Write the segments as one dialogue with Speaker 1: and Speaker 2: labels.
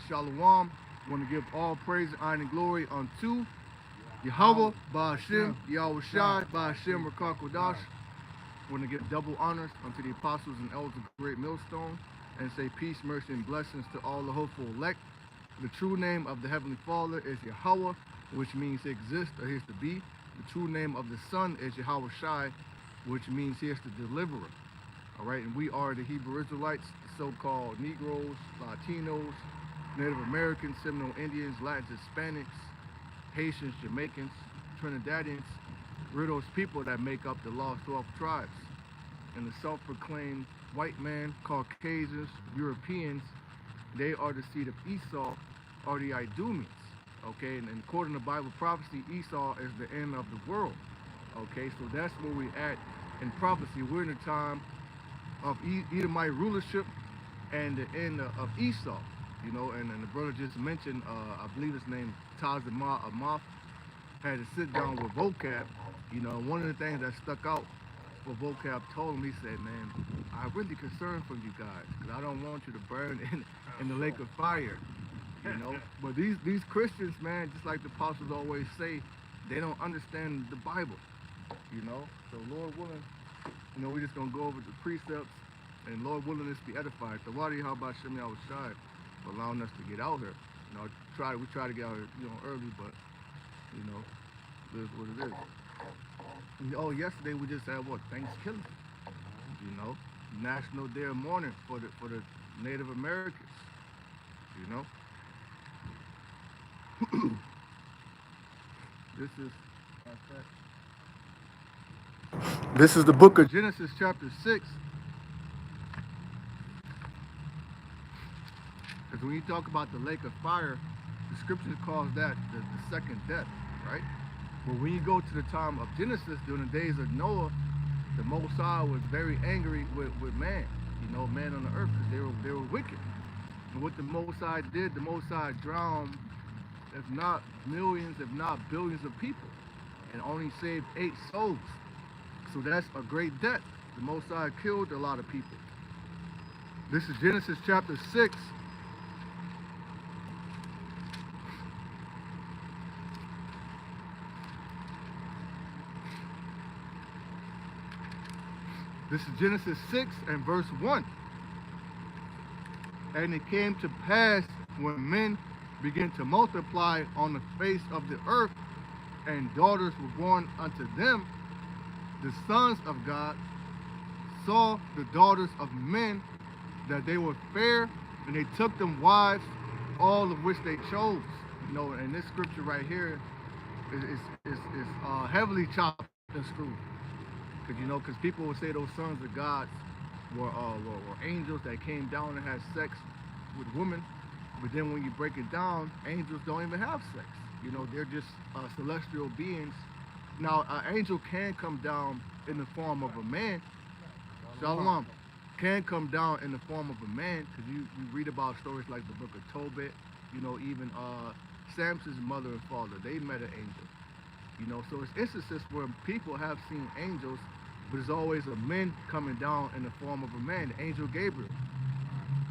Speaker 1: Shalom. Want to give all praise, honor, and glory unto Yahweh, Ba'ashem, Yahweh Shai, Ba'ashem, Rakak Kodash. Want to give double honors unto the apostles and elders of Great Millstone, and say peace, mercy, and blessings to all the hopeful elect. The true name of the Heavenly Father is Yahweh, which means he exists or he is to be. The true name of the Son is Yahweh Shai, which means he is the deliverer. All right, and we are the Hebrew Israelites, the so-called Negroes, Latinos, Native Americans, Seminole Indians, Latins, Hispanics, Haitians, Jamaicans, Trinidadians. We're those people that make up the lost 12 tribes. And the self-proclaimed white man, Caucasians, Europeans, they are the seed of Esau, or the Idumeans. Okay, and according to Bible prophecy, Esau is the end of the world. Okay, so that's where we're at in prophecy. We're in a time of Edomite rulership and the end of Esau. You know, and the brother just mentioned, I believe his name Tazimah Amath, had to sit down with Vocab. You know, one of the things that stuck out what Vocab told him, he said, man, I'm really concerned for you guys, because I don't want you to burn in the lake of fire. You know, but these Christians, man, just like the apostles always say, they don't understand the Bible. You know, so Lord willing, you know, we're just gonna go over the precepts, and Lord willing, us be edified. So why do you how about Shem Yahweh Shai for allowing us to get out here? You know, we try to get out here, you know, early, but you know, it is what it is. And, oh, yesterday we just had what, Thanksgiving. You know, National Day of Mourning for the Native Americans. You know, this is the book of Genesis chapter 6. Because when you talk about the lake of fire, the scriptures calls that the second death, right? But when you go to the time of Genesis, during the days of Noah, the Most High was very angry with man, you know, man on the earth, because they were wicked. And what the Most High did, the Most High drowned, if not millions, if not billions of people, and only saved 8 souls. So that's a great debt. The Most High killed a lot of people. This is Genesis chapter 6. This is Genesis 6 and verse 1. And it came to pass when men began to multiply on the face of the earth, and daughters were born unto them, the sons of God saw the daughters of men, that they were fair, and they took them wives, all of which they chose. You know, and this scripture right here is heavily chopped and screwed. Because, you know, because people would say those sons of God were angels that came down and had sex with women. But then when you break it down, angels don't even have sex. You know, they're just celestial beings. Now, an angel can come down in the form of a man. Shalom. Can come down in the form of a man, because you read about stories like the book of Tobit. You know, even Samson's mother and father, they met an angel. You know, so it's instances where people have seen angels, but it's always a man coming down in the form of a man. The angel Gabriel,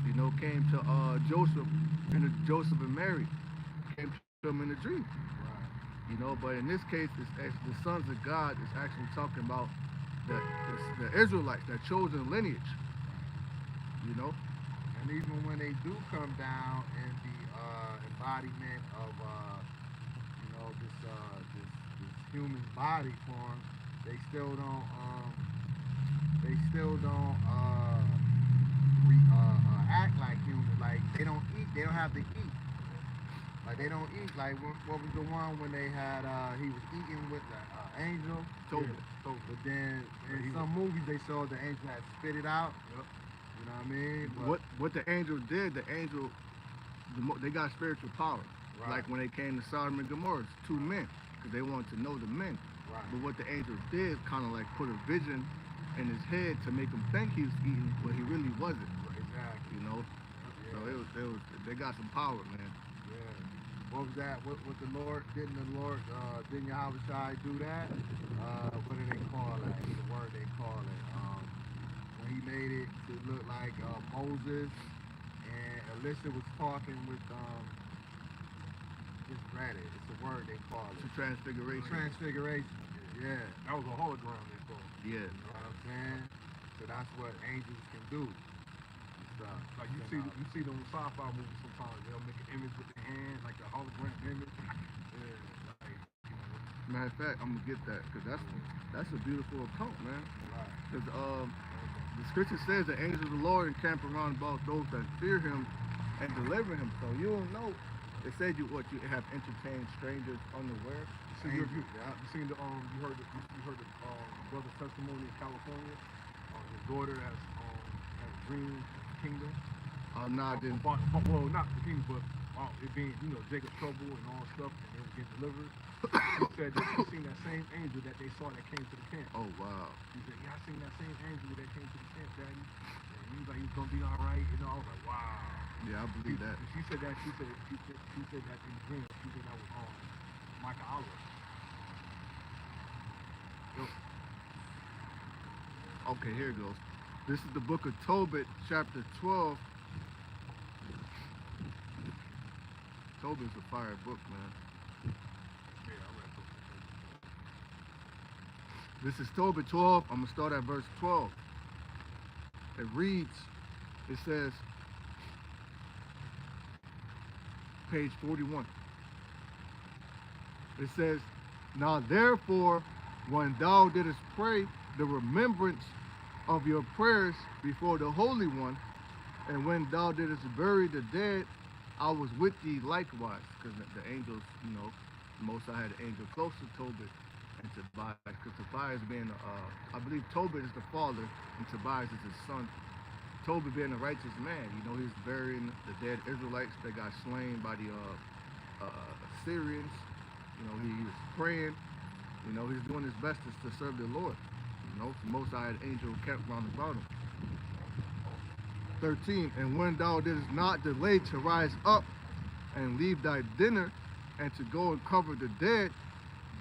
Speaker 1: you know, came to Joseph and Mary, came to him in a dream. You know, but in this case, it's the sons of God is actually talking about the Israelites, that chosen lineage. You know,
Speaker 2: and even when they do come down in the embodiment of you know, this human body form, they still don't act like human. Like they don't eat. They don't have to eat. Like they don't eat. Like what was the one when they had he was eating with the angel?
Speaker 1: Tobit.
Speaker 2: But then in some movies they showed the angel had spit it out.
Speaker 1: Yep.
Speaker 2: You know what I mean? But
Speaker 1: what the angel did, they got spiritual power.
Speaker 2: Right.
Speaker 1: Like when they came to Sodom and Gomorrah, it's 2 men, because they wanted to know the men.
Speaker 2: Right.
Speaker 1: But what the angel did, kind of like put a vision in his head to make him think he was eating, but he really wasn't.
Speaker 2: Exactly.
Speaker 1: You know.
Speaker 2: Yeah.
Speaker 1: So they got some power, man.
Speaker 2: Yeah. What was that? What the Lord didn't Yahweh Shai do that? What do they call that? The word they call it. When he made it to look like Moses and Alyssa was talking with just read it. It's a word they call
Speaker 1: It's
Speaker 2: it.
Speaker 1: a transfiguration.
Speaker 2: Transfiguration. Yeah.
Speaker 3: That was a hologram they saw.
Speaker 1: Yeah.
Speaker 2: You know what I'm saying? So that's what angels can do. Stuff.
Speaker 3: Like you see them sci-fi movies sometimes. They'll make an image with their hand, like a hologram image. Yeah, like
Speaker 1: Matter of fact, I'm gonna get that because that's a beautiful account, man.
Speaker 2: Right.
Speaker 1: Because the scripture says the angels of the Lord encamp around about those that fear Him and deliver Him. So you don't know. They said you have entertained strangers unaware.
Speaker 3: So you seen the you heard the brother's testimony in California. His daughter has a dream kingdom.
Speaker 1: Nah, I didn't.
Speaker 3: Well, not the kingdom, but it being Jacob's trouble and all stuff, and they was getting delivered. She said that she seen that same angel that they saw that came to the camp.
Speaker 1: Oh wow.
Speaker 3: She said, yeah, I seen that same angel that came to the camp, Daddy. And he was like, he's gonna be all right. I was like, wow.
Speaker 1: Yeah, I believe that.
Speaker 3: She said that. She said that in the dream. She said that was Michael Allah.
Speaker 1: Okay, here it goes. This is the book of Tobit, chapter 12. Tobit's a fire book, man.
Speaker 3: Yeah, I read it.
Speaker 1: This is Tobit 12. I'm going to start at verse 12. It reads, it says, page 41. It says, now therefore, when thou didst pray the remembrance of your prayers before the Holy One, and when thou didst bury the dead, I was with thee likewise. Because the angels, most I had an angel close to Tobit and Tobias, because Tobias being, I believe Tobit is the father, and Tobias is his son. Tobit being a righteous man, he's burying the dead Israelites that got slain by the Assyrians. He was praying. He's doing his best to serve the Lord. The Most High had angel kept round about him. 13, and when thou didst not delay to rise up and leave thy dinner and to go and cover the dead,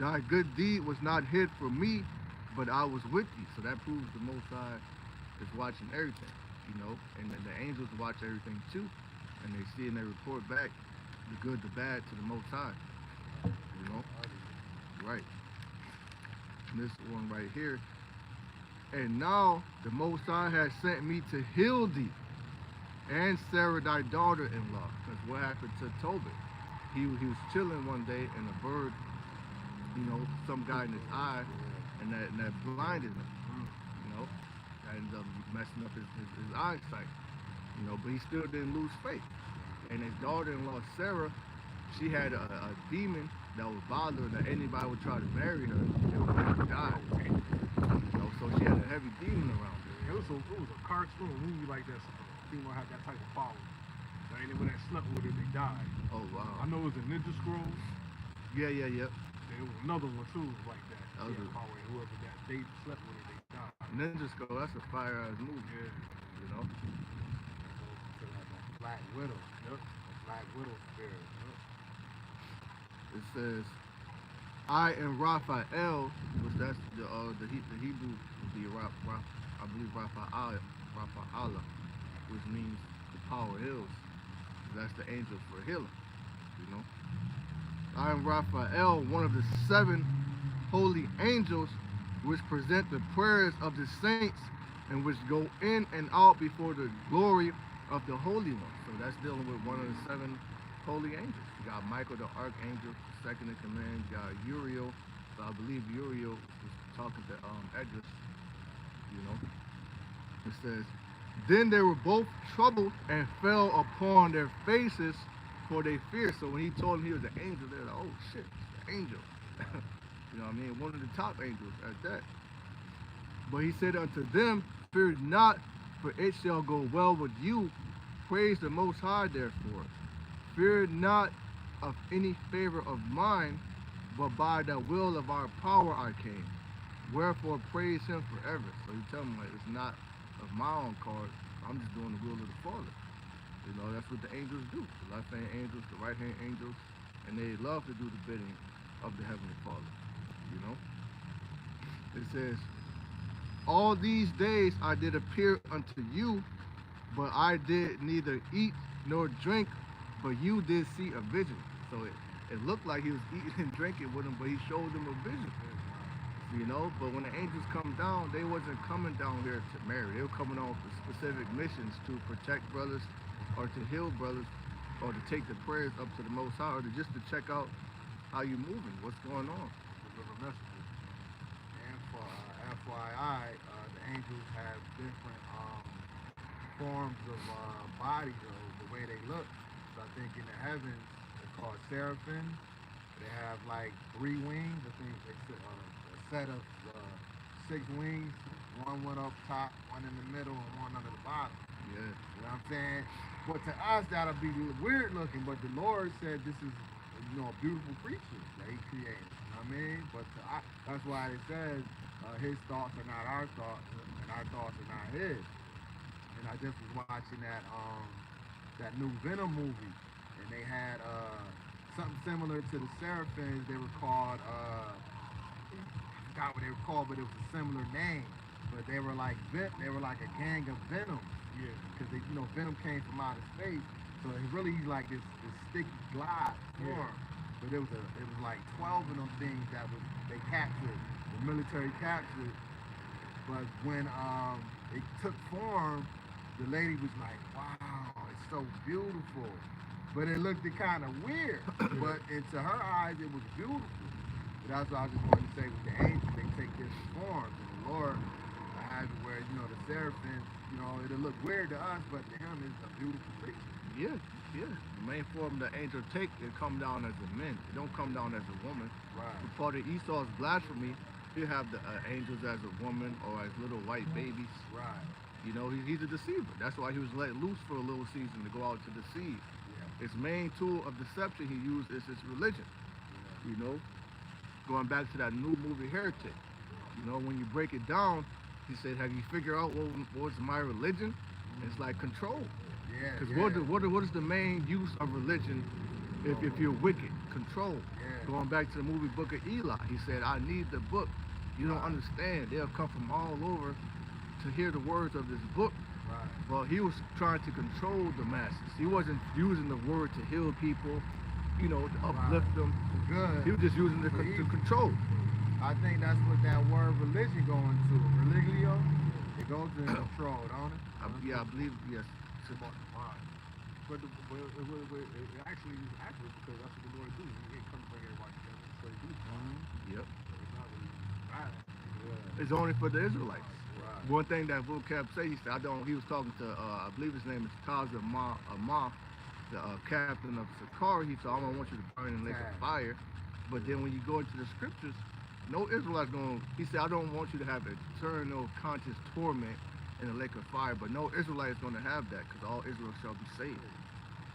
Speaker 1: thy good deed was not hid from me, but I was with thee. So that proves the Most High is watching everything, and the angels watch everything too, and they see and they report back the good, the bad to the Most High, Right. And this one right here. And now the Most High has sent me to heal thee and Sarah thy daughter-in-law. Because what happened to Tobit? He was chilling one day and a bird, some guy in his eye, and that blinded him. That ended up messing up his eyesight. But he still didn't lose faith. And his daughter-in-law Sarah, she had a demon that was bothering her. Anybody would try to marry her, they would make her die. So she had a heavy demon around her.
Speaker 3: It was a cartoon movie like that. Female had that type of power. And when they slept with her, they died.
Speaker 1: Oh wow.
Speaker 3: I know it was a Ninja Scroll.
Speaker 1: Yeah.
Speaker 3: There was another one too like that. Power. Whoever that they slept with her, they died.
Speaker 1: Ninja Scroll, that's a fire ass movie.
Speaker 3: Yeah.
Speaker 2: Black Widow.
Speaker 3: Yep.
Speaker 2: Black Widow spirit. Yep.
Speaker 1: It says, I am Raphael, which that's the Hebrew would be I believe Raphael, which means the power heals. That's the angel for healing, I am Raphael, one of the 7 holy angels which present the prayers of the saints and which go in and out before the glory of the Holy One. So that's dealing with one of the 7 holy angels. You got Michael the archangel, second in command. You got Uriel. So I believe Uriel was talking to Edris. It says, then they were both troubled and fell upon their faces, for they feared. So when he told them he was an angel, they're like, oh shit, it's an angel. One of the top angels at that. But he said unto them, fear not, for it shall go well with you. Praise the Most High therefore. Fear not of any favor of mine, but by the will of our power I came. Wherefore praise him forever. So you tell him, like, it's not of my own card. I'm just doing the will of the Father. That's what the angels do. The left-hand angels, the right-hand angels, and they love to do the bidding of the Heavenly Father. It says, all these days I did appear unto you, but I did neither eat nor drink, but you did see a vision. So it looked like he was eating and drinking with them, but he showed them a vision. You know, but when the angels come down, they wasn't coming down here to marry. They were coming on for specific missions to protect brothers, or to heal brothers, or to take the prayers up to the Most High, or to just to check out how you moving, what's going on.
Speaker 3: Deliver messages.
Speaker 2: And for FYI, the angels have different forms of bodies, or the way they look. So I think in the heavens, they're called seraphim. They have like 3 wings. I think they sit a set of 6 wings. One up top, one in the middle, and one under the bottom.
Speaker 1: Yeah.
Speaker 2: You know what I'm saying? But to us, that'll be weird looking. But the Lord said this is, a beautiful creature that He created. You know what I mean? But that's why it says His thoughts are not our thoughts, and our thoughts are not His. And I just was watching that new Venom movie, and they had something similar to the Seraphims. They were called I forgot what they were called, but it was a similar name. But they were like a gang of Venom.
Speaker 3: Yeah.
Speaker 2: Because Venom came from outer space, so he's like this sticky glide form.
Speaker 3: Yeah.
Speaker 2: But it was like 12 of them things that they captured, the military captured. But when it took form, the lady was like, "Wow, it's so beautiful," but it looked kind of weird. But to her eyes, it was beautiful. But that's what I just wanted to say with the angels. They take different forms, and the Lord has it where the seraphim, it'll look weird to us, but to Him it's a beautiful creature.
Speaker 1: Yeah. The main form the angel take, it come down as a man. It don't come down as a woman.
Speaker 2: Right.
Speaker 1: The part of Esau's blasphemy, you have the angels as a woman or as little white babies.
Speaker 2: Right.
Speaker 1: He's a deceiver. That's why he was let loose for a little season to go out to deceive.
Speaker 2: Yeah.
Speaker 1: His main tool of deception he used is his religion.
Speaker 2: Yeah.
Speaker 1: Going back to that new movie Heretic. When you break it down, he said, "Have you figured out what's my religion?" It's like control.
Speaker 2: Yeah.
Speaker 1: Because
Speaker 2: Yeah.
Speaker 1: what is the main use of religion if you're wicked? Control.
Speaker 2: Yeah.
Speaker 1: Going back to the movie Book of Eli, he said, "I need the book. You don't understand. They'll come from all over to hear the words of this book."
Speaker 2: Right.
Speaker 1: Well, he was trying to control the masses. He wasn't using the word to heal people, to uplift them.
Speaker 2: Good.
Speaker 1: He was just using it to control.
Speaker 2: I think that's what that word religion going to. Religio, it goes to control, don't it?
Speaker 1: I believe, yes.
Speaker 3: About the mind. But it actually is accurate because that's what the Lord do. He ain't come to bring everybody together. So He do.
Speaker 1: Yep.
Speaker 3: So it's not really bad. Yeah.
Speaker 1: It's only for the Israelites.
Speaker 2: Right.
Speaker 1: One thing that vocab say, he said, he was talking to, I believe his name is Taza Ma, the captain of Sakari. He said, "I don't want you to burn in a lake of fire." But then when you go into the scriptures, no Israelite's he said, "I don't want you to have eternal conscious torment in the lake of fire," but no Israelite is going to have that, because all Israel shall be saved.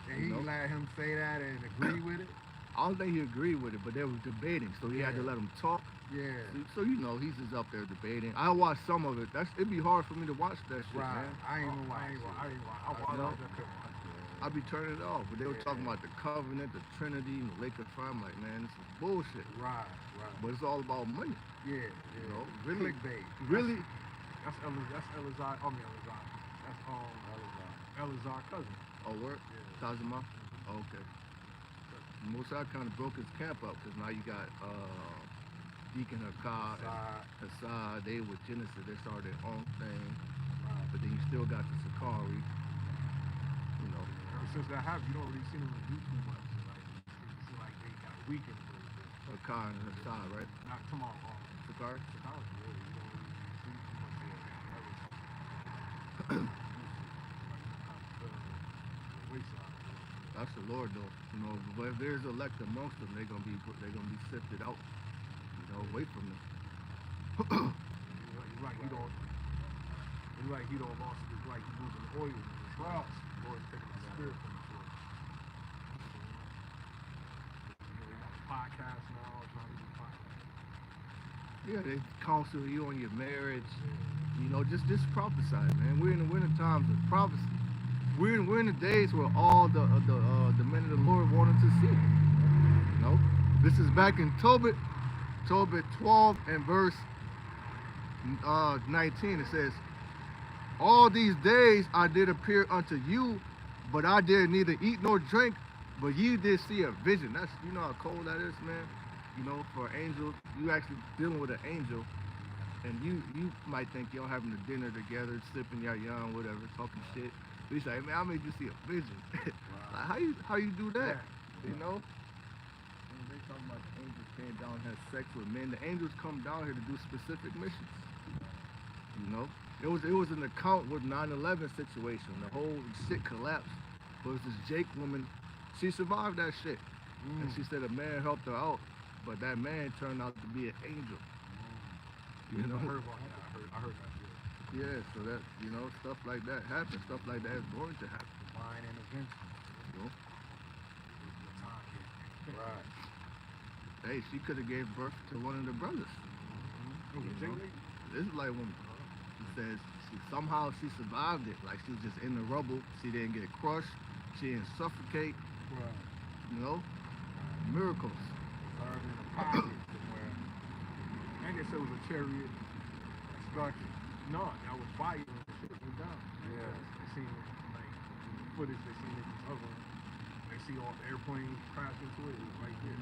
Speaker 2: And he let him say that and agree with it?
Speaker 1: I don't think he agreed with it, but they were debating, so he had to let him talk.
Speaker 2: Yeah.
Speaker 1: So he's just up there debating. I watched some of it. It'd be hard for me to watch that shit,
Speaker 2: Right.
Speaker 1: man.
Speaker 2: I ain't even watch it.
Speaker 3: I watched that.
Speaker 1: I'd be turning it off, but they were talking about the covenant, the Trinity, and the lake of fire. I'm like, man, this is bullshit.
Speaker 2: Right.
Speaker 1: But it's all about money.
Speaker 2: Yeah.
Speaker 1: Really,
Speaker 2: Clickbait.
Speaker 1: really.
Speaker 3: That's Elazar. Elazar. That's Elazar cousin.
Speaker 1: Oh, word?
Speaker 3: Yeah.
Speaker 1: Tazama? Oh, okay. Musa kind of broke his camp up, because now you got Deacon Hakar and Hassad. They with Genesis. They started their own thing.
Speaker 2: Right.
Speaker 1: But then you still got the Sakari.
Speaker 3: Ever since that happened, you don't really see them do too much. Like they got weakened a little bit.
Speaker 1: Hakar and Hassad, right?
Speaker 3: Not tomorrow.
Speaker 1: Sakari?
Speaker 3: You don't really see too much of
Speaker 1: That's the Lord, though. But if there's elect amongst them, they're gonna be sifted out. Away from them.
Speaker 3: You're right. He don't. It's like he don't lost. It's like he losing oil in his troughs. Lord's taking the spirit from him. They got podcasts now. Trying to do podcasts.
Speaker 1: Yeah, they counsel you on your marriage. Just prophesy, man. We're in the winter times of prophecy. We're in the days where all the men of the Lord wanted to see. This is back in Tobit 12 and verse 19. It says, "All these days I did appear unto you But I did neither eat nor drink, but ye did see a vision. That's, you know how cold that is, man. You know, for an angel, you actually dealing with an angel, and you might think y'all having a dinner together, sipping your young, whatever, talking shit. But he's like, man, I made you see a vision. Like, how you do that? You know? And they talking about the angels came down and had sex with men. The angels come down here to do specific missions. You know? It was an account with 9/11 situation. The whole shit collapsed. But it was this Jake woman. She survived that shit. And she said a man helped her out, but that man turned out to be an angel. You know?
Speaker 3: I heard about that. I heard that shit.
Speaker 1: Yeah, so that, you know, stuff like that happens. Stuff like that is going to happen.
Speaker 2: Divine intervention.
Speaker 1: You know?
Speaker 3: The time hit.
Speaker 2: Right.
Speaker 1: Hey, she could have gave birth to one of the brothers.
Speaker 3: It was a
Speaker 1: You
Speaker 3: J
Speaker 1: know?
Speaker 3: lady?
Speaker 1: This is like when she says somehow she survived it. Like she was just in the rubble. She didn't get crushed. She didn't suffocate.
Speaker 2: Right.
Speaker 1: You know? Miracles.
Speaker 2: Served in a pocket somewhere.
Speaker 3: And they said it was a chariot.
Speaker 2: Structure.
Speaker 3: No, that was fire and the shit went down.
Speaker 2: Yeah.
Speaker 3: They seen like footage, they seen it hovering. They see all the airplanes crash into it. It was right there.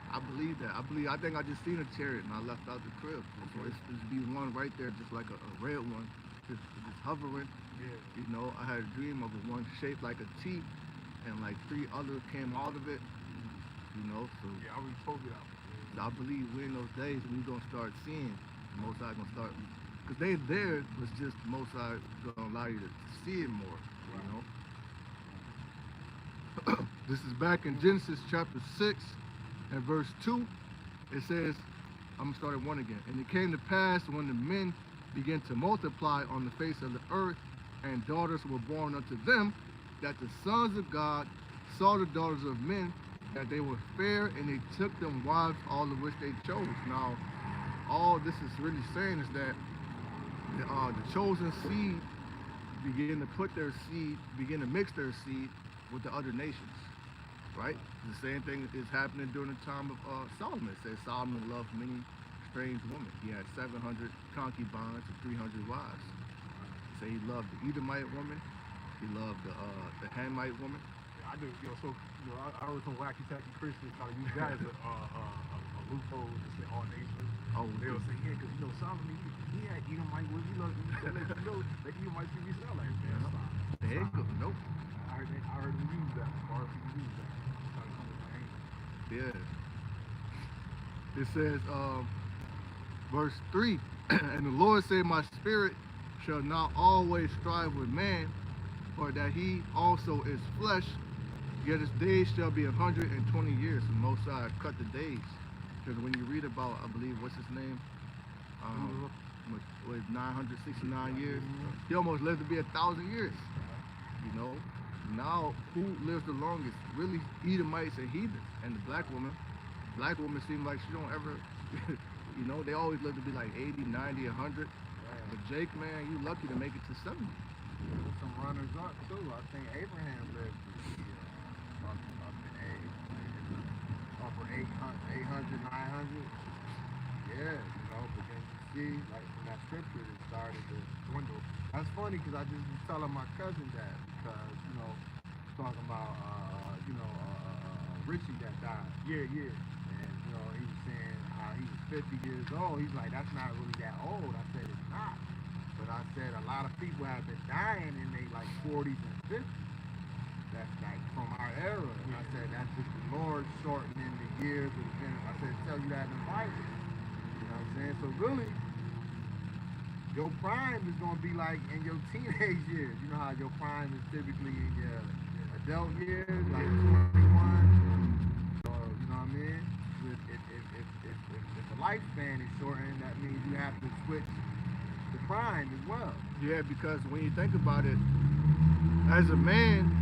Speaker 1: I believe that. I think I just seen a chariot and I left out the crib. So it's be one right there, just like a red one, just hovering.
Speaker 3: Yeah.
Speaker 1: You know, I had a dream of a one shaped like a T, and like 3 others came out of it. You know, so
Speaker 3: Yeah, I already told you that.
Speaker 1: I believe we're in those days when we're gonna start seeing. Most High gonna start, cause they there was just Most High gonna allow you to see it more. You know. This is back in Genesis chapter 6 and verse 2. It says, I'm gonna start at 1 again. And it came to pass when the men began to multiply on the face of the earth, and daughters were born unto them, that the sons of God saw the daughters of men, that they were fair, and they took them wives, all of which they chose. Now, all this is really saying is that the chosen seed begin to mix their seed with the other nations, right? The same thing is happening during the time of Solomon. It says Solomon loved many strange women. He had 700 concubines and 300 wives. Say he loved the Edomite woman. He loved the Hamite woman.
Speaker 3: Yeah, I do. So I heard some wacky tacky Christians try to use that as a loophole to say all nations.
Speaker 1: Oh,
Speaker 3: They'll say, yeah, because Solomon, he had Edomite women. He loved that let you know that Edomite should be sound like, man, stop.
Speaker 1: There you go. Nope.
Speaker 3: I heard them use that. I heard people use that. Try to come with my anger.
Speaker 1: Yeah. It says, verse 3, and the Lord said, my spirit shall not always strive with man, for that he also is flesh, yet his days shall be 120 years. And Most High cut the days. Because when you read about, I believe, what's his name? With 969 years, he almost lived to be 1,000 years. You know, now who lives the longest? Really, Edomites and heathens. And the black woman seems like she don't ever, you know, they always live to be like 80, 90, 100. But Jake, man, you lucky to make it to 70.
Speaker 2: There's some runners up too. I think Abraham lived to be up in age, upper 800, 900. Yeah, you know, but then you see, like in that scripture, it started to dwindle. That's funny because I just was telling my cousin that because, you know, talking about, Richie that died.
Speaker 3: Yeah.
Speaker 2: And, you know, he was saying how he was 50 years old. He's like, that's not really that old. I said, it's not. But I said a lot of people have been dying in their like 40s and 50s. That's like from our era. And I said, that's just the Lord shortening the years of the minute. I said, tell you that in the Bible. You know what I'm saying? So really, your prime is going to be like in your teenage years. You know how your prime is typically in your adult years, like 21. Or, you know what I mean? If the lifespan is shortened, that means you have to switch the prime as well.
Speaker 1: Yeah, because when you think about it, as a man,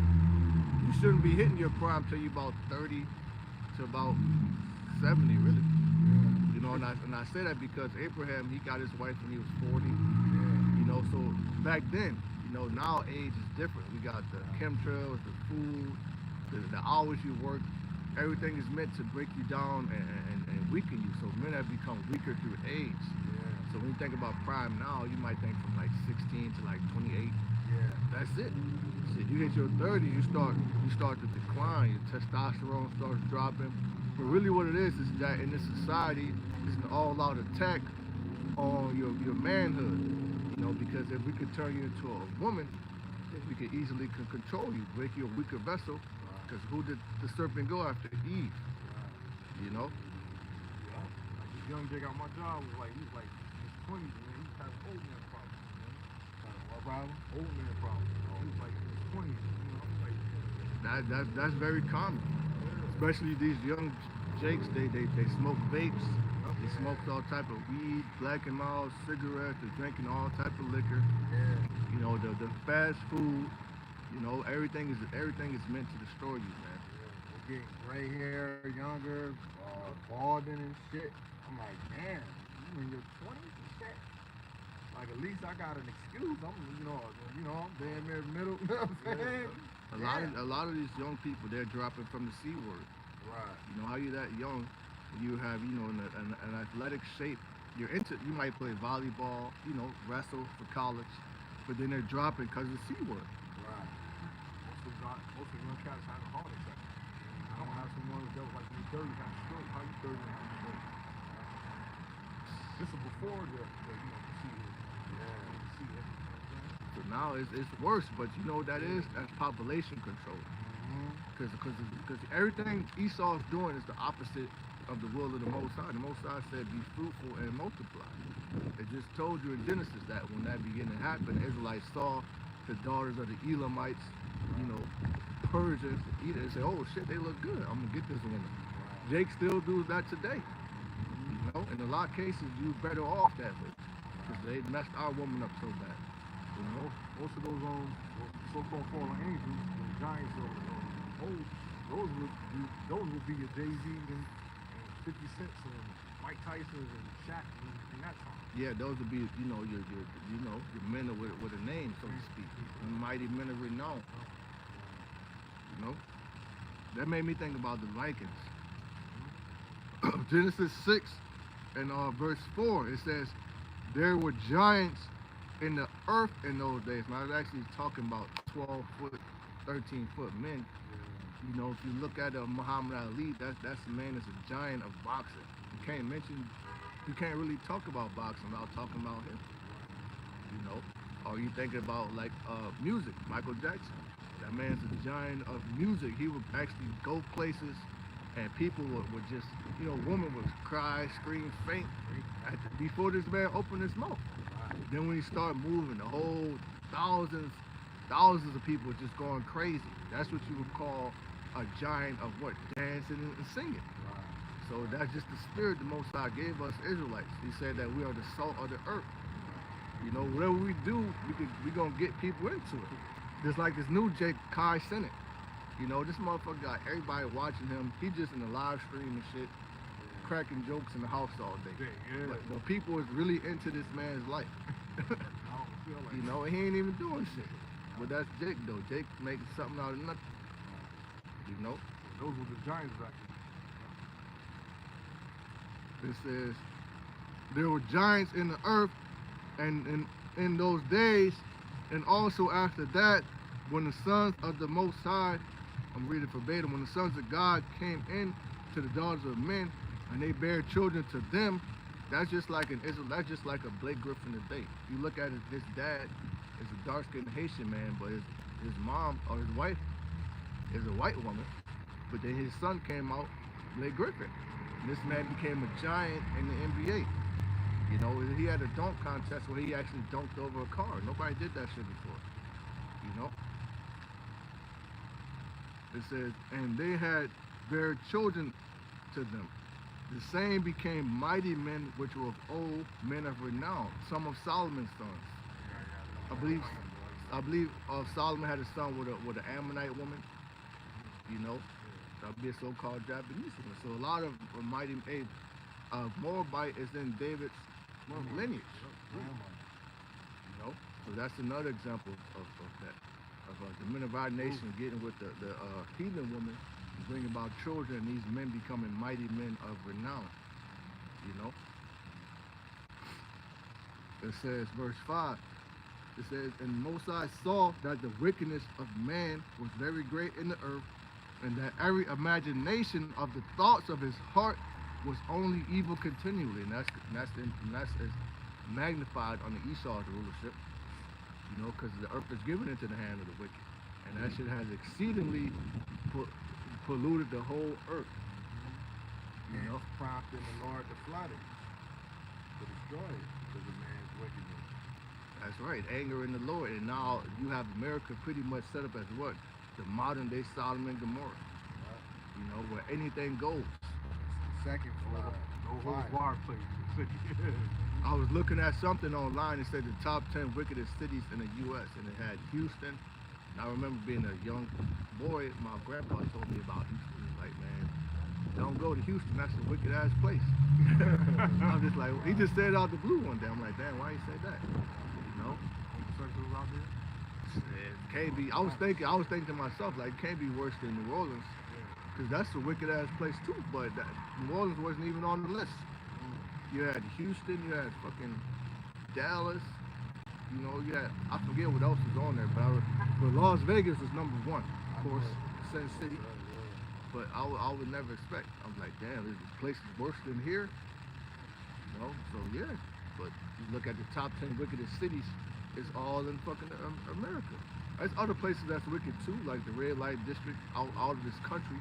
Speaker 1: you shouldn't be hitting your prime till you about 30 to about 70, really.
Speaker 2: Yeah.
Speaker 1: You know, and I say that because Abraham, he got his wife when he was 40.
Speaker 2: Yeah.
Speaker 1: You know, so back then, you know, now age is different. We got the chemtrails, the food, the hours you work. Everything is meant to break you down and weaken you. So men have become weaker through age.
Speaker 2: Yeah.
Speaker 1: So when you think about prime now, you might think from like 16 to like 28.
Speaker 2: Yeah. Yeah.
Speaker 1: That's it. Shit, you hit your 30, you start to decline. Your testosterone starts dropping. But really, what it is that in this society, it's an all-out attack on your manhood. You know, because if we could turn you into a woman, we could easily control you, break you a weaker vessel.
Speaker 2: Right.
Speaker 1: Because who did the serpent go after? Eve.
Speaker 2: Right.
Speaker 1: You know.
Speaker 3: Yeah. Like this young Jake out my job was like, he was like in his 20s, man. He was having old man problems, man.
Speaker 2: What problem?
Speaker 3: Old man problems. He was like in his 20s, you know. Like,
Speaker 1: That's very common. Especially these young jakes, they smoke vapes, they smoke all type of weed, black and mild cigarettes, they're drinking all type of liquor.
Speaker 2: Yeah.
Speaker 1: You know, the fast food, you know, everything is meant to destroy you, man.
Speaker 2: We're getting gray hair, younger, balding and shit. I'm like, damn, you in your 20s and shit. Like at least I got an excuse. I'm damn near middle. You know what I'm saying?
Speaker 1: A lot of these young people, they're dropping from the C word.
Speaker 2: Right.
Speaker 1: You know, how you that young, you have, you know, an athletic shape. You might play volleyball, you know, wrestle for college, but then they're dropping because of the C word.
Speaker 2: Right.
Speaker 3: most of young cats having heart attacks. I don't have someone that was like in the 30s having stroke. How you 30 and having stroke? This is before the the C word.
Speaker 2: Yeah.
Speaker 3: The C word.
Speaker 1: So now it's worse, but you know what that is? That's population control. Because everything Esau's doing is the opposite of the will of the Most High. The Most High said, "Be fruitful and multiply." It just told you in Genesis that when that began to happen, the Israelites saw the daughters of the Elamites, you know, Persians, eat it, and say, "Oh shit, they look good. I'm gonna get this woman." Jake still does that today. You know, in a lot of cases, you better off that way because they messed our woman up so bad. You know.
Speaker 3: Most of those so-called fallen angels, the giants of old, those would be your Jay-Z and 50 Cents and Mike Tyson's and Shaq in that time.
Speaker 1: Yeah, those would be, you know, your men with a name, so to speak, mighty men of renown. You know, that made me think about the Vikings. Genesis 6 and verse 4, it says, "There were giants in the earth in those days." Now, I was actually talking about 12-foot, 13-foot men. You know, if you look at Muhammad Ali, that's a man that's a giant of boxing. You can't really talk about boxing without talking about him. You know, or you thinking about like music, Michael Jackson. That man's a giant of music. He would actually go places, and people would just, you know, women would cry, scream, faint before this man opened his mouth. Then when he started moving, the whole thousands of people just going crazy. That's what you would call a giant of what? Dancing and singing. So that's just the spirit the Most High gave us Israelites. He said that we are the salt of the earth. You know, whatever we do, we gonna get people into it. Just like this new Jake Kai Senate. You know, this motherfucker got everybody watching him. He just in the live stream and shit, cracking jokes in the house all day.
Speaker 3: Yeah.
Speaker 1: But people is really into this man's life.
Speaker 3: I don't feel like
Speaker 1: You know, and he ain't even doing shit. But that's Jake though. Jake making something out of nothing. You know?
Speaker 3: those were the giants back then.
Speaker 1: It says, "There were giants in the earth, and in those days, and also after that, when the sons of the Most High," I'm reading verbatim, "when the sons of God came in to the daughters of men, and they bare children to them," that's just like that's just like a Blake Griffin today. You look at his dad is a dark-skinned Haitian man, but his mom or his wife is a white woman. But then his son came out, Blake Griffin. And this man became a giant in the NBA. You know, he had a dunk contest where he actually dunked over a car. Nobody did that shit before. You know? It says, "And they had bare children to them. The same became mighty men which were of old, men of renown, some of Solomon's sons." I believe Solomon had a son with an Ammonite woman. You know, that'd be a so-called Japanese woman. So a lot of mighty Moabite is in David's lineage. You know, so that's another example of that. Of the men of our nation getting with the heathen woman, and bring about children, and these men becoming mighty men of renown. You know. It says, verse 5, It says, and Moses saw that the wickedness of man was very great in the earth, and that every imagination of the thoughts of his heart was only evil continually. And that's as magnified on the Esau's rulership, because the earth is given into the hand of the wicked. And that shit has exceedingly polluted the whole earth.
Speaker 2: And it's prompting the Lord to flood it, to destroy it, because of man's wickedness.
Speaker 1: That's right, anger in the Lord. And now you have America pretty much set up as what? The modern day Sodom and Gomorrah.
Speaker 2: Right?
Speaker 1: Where anything goes.
Speaker 2: It's the second flood.
Speaker 3: No holds barred place.
Speaker 1: I was looking at something online that said the top 10 wickedest cities in the U.S. and it had Houston. And I remember being a young boy, my grandpa told me about Houston. He's like, man, don't go to Houston. That's a wicked ass place. I'm just like, he just said it out the blue one day. I'm like, damn, why he said that?
Speaker 3: Homosexuals out there?
Speaker 1: It can't be. I was thinking to myself, like, it can't be worse than New Orleans, because that's a wicked ass place too. But New Orleans wasn't even on the list. You had Houston, you had fucking Dallas, you had, I forget what else was on there, but Las Vegas was number one, of course, Sin City. But I would never expect. I'm like, damn, this place is worse than here. So yeah. But you look at the top 10 wickedest cities, it's all in fucking America. There's other places that's wicked too, like the red light district out of this country.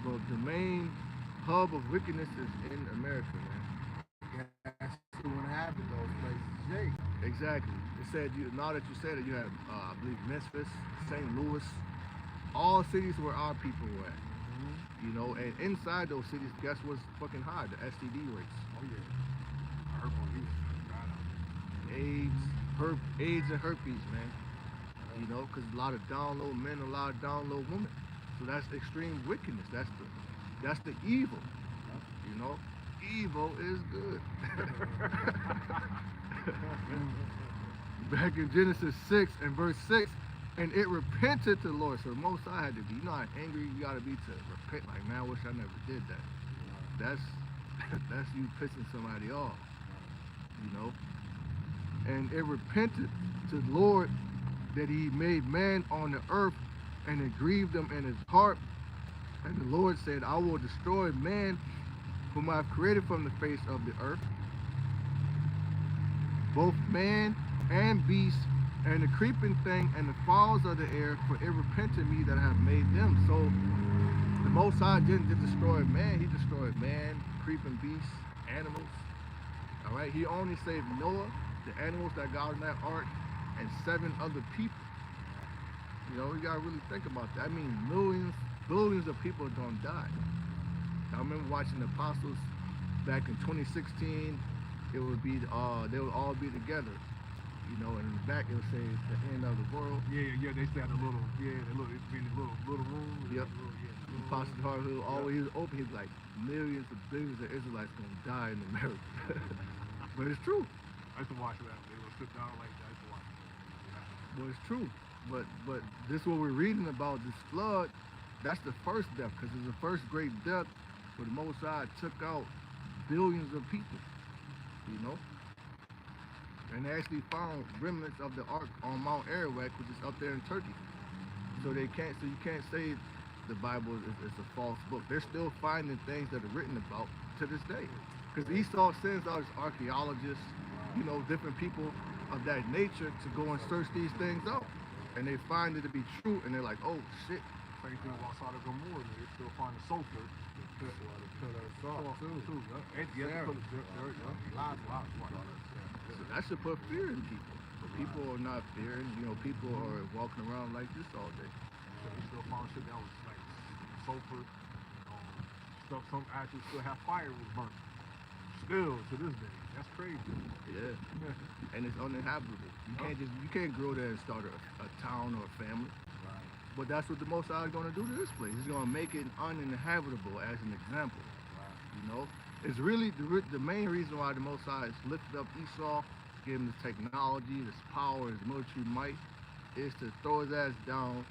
Speaker 1: But the main hub of wickedness is in America, man.
Speaker 2: That's who inhabit those places, Jake.
Speaker 1: Exactly. It said now that you said it, you had I believe Memphis, St. Louis, all cities where our people were at. And inside those cities, guess what's fucking high? The STD rates.
Speaker 3: Oh yeah. I heard from
Speaker 1: AIDS and herpes, man. Because a lot of down low men, a lot of down low women. So that's extreme wickedness. That's the evil. Evil is good. Back in Genesis 6 and verse 6, and it repented to the Lord. So the Most High had to be, how angry you gotta be to repent. Like, man, I wish I never did that. That's you pissing somebody off. And it repented to the Lord that he made man on the earth, and it grieved him in his heart. And the Lord said, I will destroy man whom I have created from the face of the earth, both man and beast, and the creeping thing and the fowls of the air, for it repented me that I have made them. So the Most High didn't just destroy man, he destroyed man, creeping beasts, animals. All right, he only saved Noah, the animals that got in that ark, and 7 other people. You gotta really think about that. I mean, billions of people are gonna die. I remember watching the Apostles back in 2016. It would be they would all be together, and in the back it would say the end of the world.
Speaker 3: Yeah. They said it's been a little room.
Speaker 1: Yep. Apostle Harville always open. He's like, millions of billions of Israelites gonna die in America. But it's true.
Speaker 3: I used to watch that. They would sit down like that. I used to watch it.
Speaker 1: Well, it's true. But this what we're reading about, this flood. That's the first death, because it's the first great death where the Most High took out billions of people. And they actually found remnants of the ark on Mount Arawak, which is up there in Turkey. So you can't say the Bible is a false book. They're still finding things that are written about to this day. Because Esau sends out his archaeologists, different people of that nature to go and search these things out. And they find it to be true, and they're like, oh shit.
Speaker 3: Same thing about Sodom and Gomorrah. They still find the sulfur.
Speaker 1: So that should put fear in people. But people are not fearing. People are walking around like this all day.
Speaker 3: They still found shit that was like sulfur. Stuff. Some actually still have fire was burnt. Still to this day. That's crazy.
Speaker 1: Yeah. And it's uninhabitable. You can't grow there and start a town or a family. But that's what the Most High is going to do to this place. He's going to make it uninhabitable as an example. It's really the main reason why the Most High has lifted up Esau, gave him the technology, his power, his military might, is to throw his ass down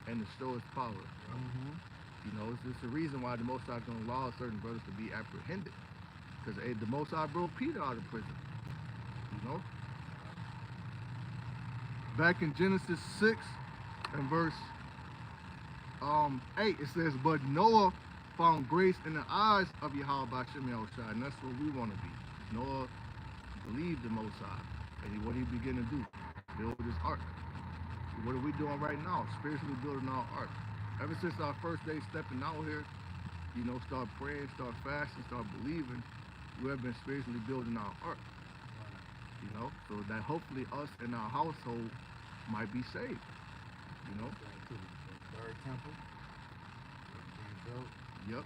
Speaker 1: and to show his power. It's the reason why the Most High is going to allow certain brothers to be apprehended. Because the Most High broke Peter out of prison. back in Genesis 6 and verse 8, it says, but Noah found grace in the eyes of Yahweh B'Shem Yahushua, and that's what we want to be. Noah believed the Most High, and what he began to do, build his ark. What are we doing right now? Spiritually building our ark. Ever since our first day stepping out here, start praying, start fasting, start believing, we have been spiritually building our ark. So that hopefully us and our household might be saved.
Speaker 2: The third temple being built.
Speaker 1: Yep.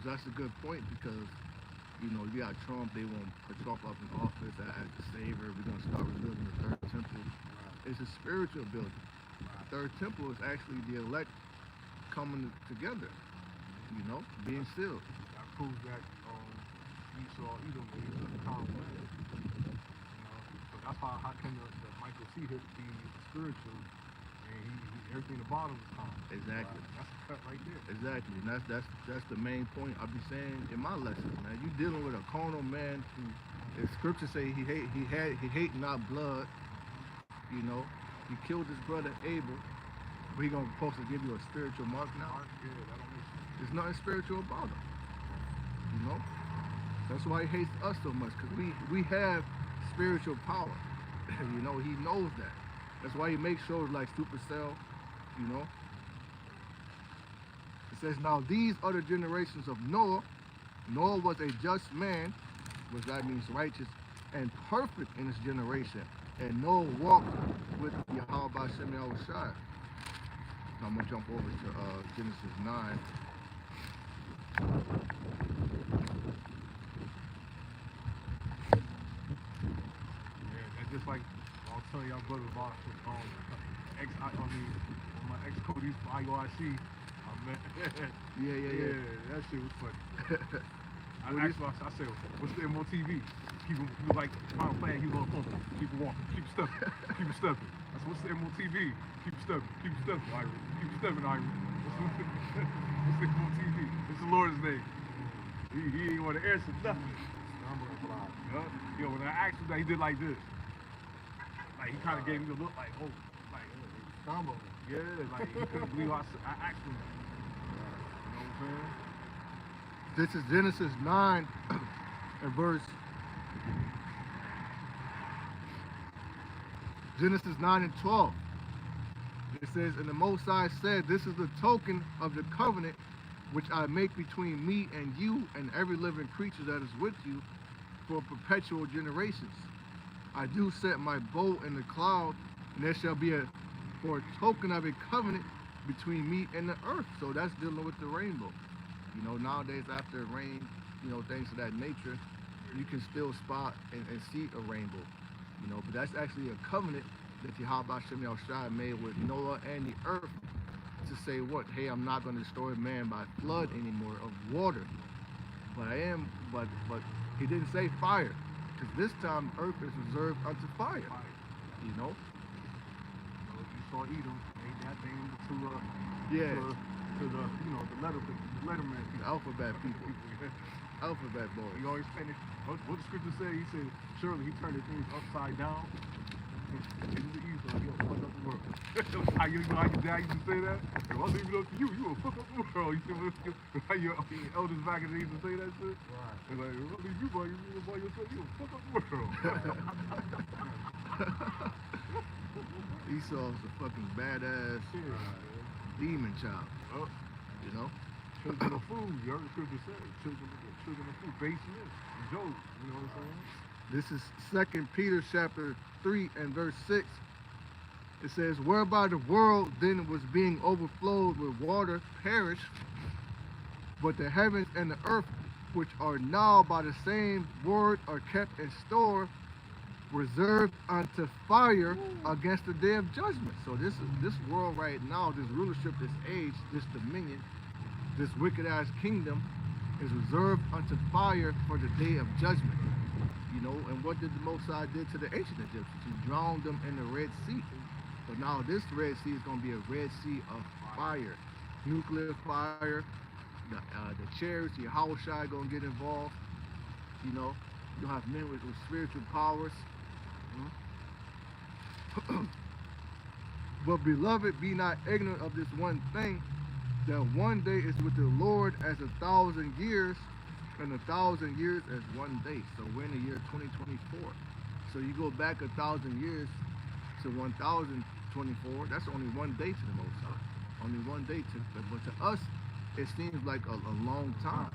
Speaker 1: That's a good point, because you got Trump, they want to put Trump up in office as the savior. We're gonna start rebuilding the third temple. Right. It's a spiritual building. Right. The third temple is actually the elect coming together, being sealed.
Speaker 3: That proves that Esau, Edom, is the common man. So that's how can the Michael C hit be spiritual, and everything the bottom is common.
Speaker 1: Exactly.
Speaker 3: That's a cut right there.
Speaker 1: Exactly, and that's the main point I be saying in my lessons, man. You dealing with a carnal man who, the scripture say he hate not blood. He killed his brother Abel, but he supposed to give you a spiritual mark now.
Speaker 3: Yeah, that don't make sense.
Speaker 1: There's nothing spiritual about him. That's why he hates us so much, because we have spiritual power. He knows that. That's why he makes shows like Supercell. It says, now these are the generations of Noah. Noah was a just man, which that means righteous, and perfect in his generation. And Noah walked with Yahweh B'Shem Yahushua. Now I'm going to jump over to Genesis 9.
Speaker 3: Just like I'll tell y'all brothers about my ex-Cody's for IOIC.
Speaker 1: Yeah.
Speaker 3: That shit was funny. I said, what's the MOTV? He was like, final plan, he was on the phone. Keep it walking, keep stepping. I said, what's the MOTV? Keep stepping, Irie. Keep stepping, Irie. What's the MOTV? It's the Lord's name. He ain't want to answer nothing. Yo, when I asked him that, he did like this. Like, he kind of gave me the look like, oh, like,
Speaker 2: Stumble.
Speaker 3: yeah, like, he couldn't believe I asked him that. You know what I'm saying?
Speaker 1: This is Genesis 9 and verse. Genesis 9 and 12. It says, and the Most High said, this is the token of the covenant which I make between me and you and every living creature that is with you for perpetual generations. I do set my bow in the cloud, and there shall be for a token of a covenant between me and the earth. So that's dealing with the rainbow. Nowadays after it rain, things of that nature, you can still spot and see a rainbow. But that's actually a covenant that Yahweh B'Shem Yahushua made with Noah and the earth to say what? Hey, I'm not going to destroy man by flood anymore of water. But he didn't say fire. Because this time earth is reserved unto fire.
Speaker 3: You saw Edom, made that thing to the letterman people.
Speaker 1: The alphabet people. Alphabet boys.
Speaker 3: He always finished. What the scripture say? He said, surely he turned the things upside down. Into the Esau, he'll fuck up the world. How your dad used to say that? If I leave it up to you, you will fuck up the world. You see how your elders back in the day used to say that shit? Right. They're like, if I leave you by yourself, you will fuck up the world.
Speaker 1: Esau's a fucking badass demon child.
Speaker 3: Children of food, you heard the scripture say. Children of food, basement, Job, you know what I'm saying?
Speaker 1: This is 2 Peter chapter 3 and verse 6. It says, whereby the world then was being overflowed with water perished, but the heavens and the earth, which are now by the same word are kept in store, reserved unto fire against the day of judgment. So this world right now, this rulership, this age, this dominion, this wicked ass kingdom is reserved unto fire for the day of judgment. And what did the Most High did to the ancient Egyptians? He drowned them in the Red Sea. But now this Red Sea is going to be a Red Sea of fire, nuclear fire. The chariots, the Yahushua going to get involved. You'll have men with spiritual powers. But beloved, be not ignorant of this one thing, that one day is with the Lord as 1,000 years, and 1,000 years as one day. So we're in the year 2024. So you go back 1,000 years to 1,024. That's only one day to the Most High. Only one day to, but to us, it seems like a long time.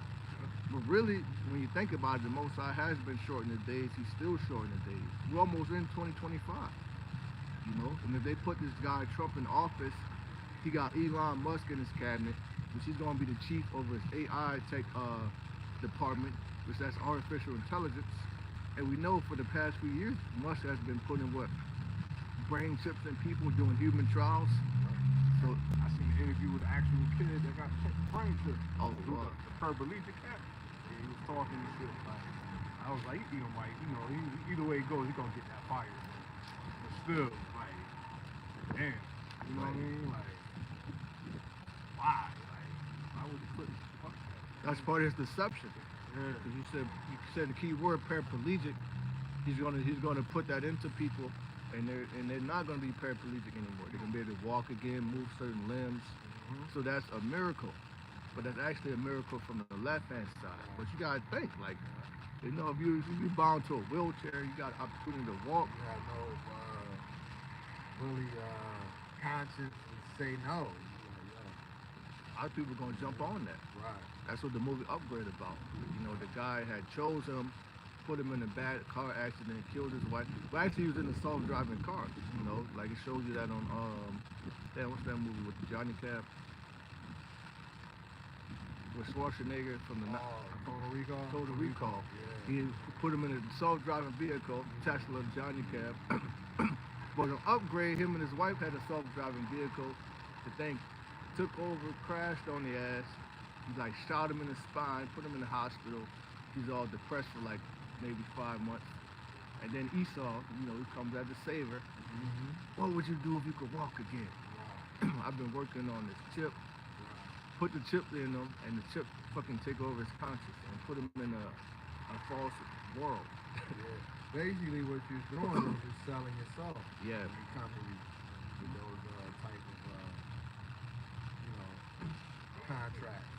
Speaker 1: But really, when you think about it, the Most High has been shortening the days. He's still shortening the days. We're almost in 2025. You know, and if they put this guy Trump in office, he got Elon Musk in his cabinet, which he's going to be the chief over his AI tech department, which that's artificial intelligence. And we know for the past few years, Musk has been putting what brain chips in people doing human trials. So
Speaker 3: I seen an interview with an actual kid that got brain chip.
Speaker 1: Oh,
Speaker 3: doing
Speaker 1: wow.
Speaker 3: a paraplegic cat. And he was talking and shit. Like, I was like, you know, like, you know, either way it goes, he's gonna get that fire. But still, like, damn, you know what I mean? Like, why? Like, why would you put fuck that?
Speaker 1: that's part of his deception.
Speaker 3: Yeah.
Speaker 1: Because you said the key word paraplegic. He's gonna put that into people, and they're not gonna be paraplegic anymore. They're gonna be able to walk again, move certain limbs. So that's a miracle. But that's actually a miracle from the left hand side. But you gotta think, like, you know, if you bound to a wheelchair, you got opportunity to walk.
Speaker 2: You have no really conscience to say no.
Speaker 1: A lot of people gonna jump on that.
Speaker 2: Right.
Speaker 1: That's what the movie Upgrade about. You know, the guy had chose him, put him in a bad car accident, killed his wife. Well, actually, he was in a self-driving car. You know, like it shows you that on what's that movie with Johnny Cab? With Schwarzenegger from the
Speaker 2: Total Recall.
Speaker 1: Total Recall.
Speaker 2: Yeah.
Speaker 1: He put him in a self-driving vehicle, Tesla Johnny Cab. But on Upgrade, him and his wife had a self-driving vehicle. The thing took over, crashed on the ass. He like shot him in the spine, put him in the hospital. He's all depressed for like maybe 5 months. And then Esau, you know, he comes as a savior. What would you do if you could walk again? I've been working on this chip. Put the chip in him, and the chip fucking take over his conscience and put him in a false world.
Speaker 2: Yeah. Basically, what you're doing is you're selling yourself.
Speaker 1: Yeah.
Speaker 2: When you come with those type of, you know, contracts.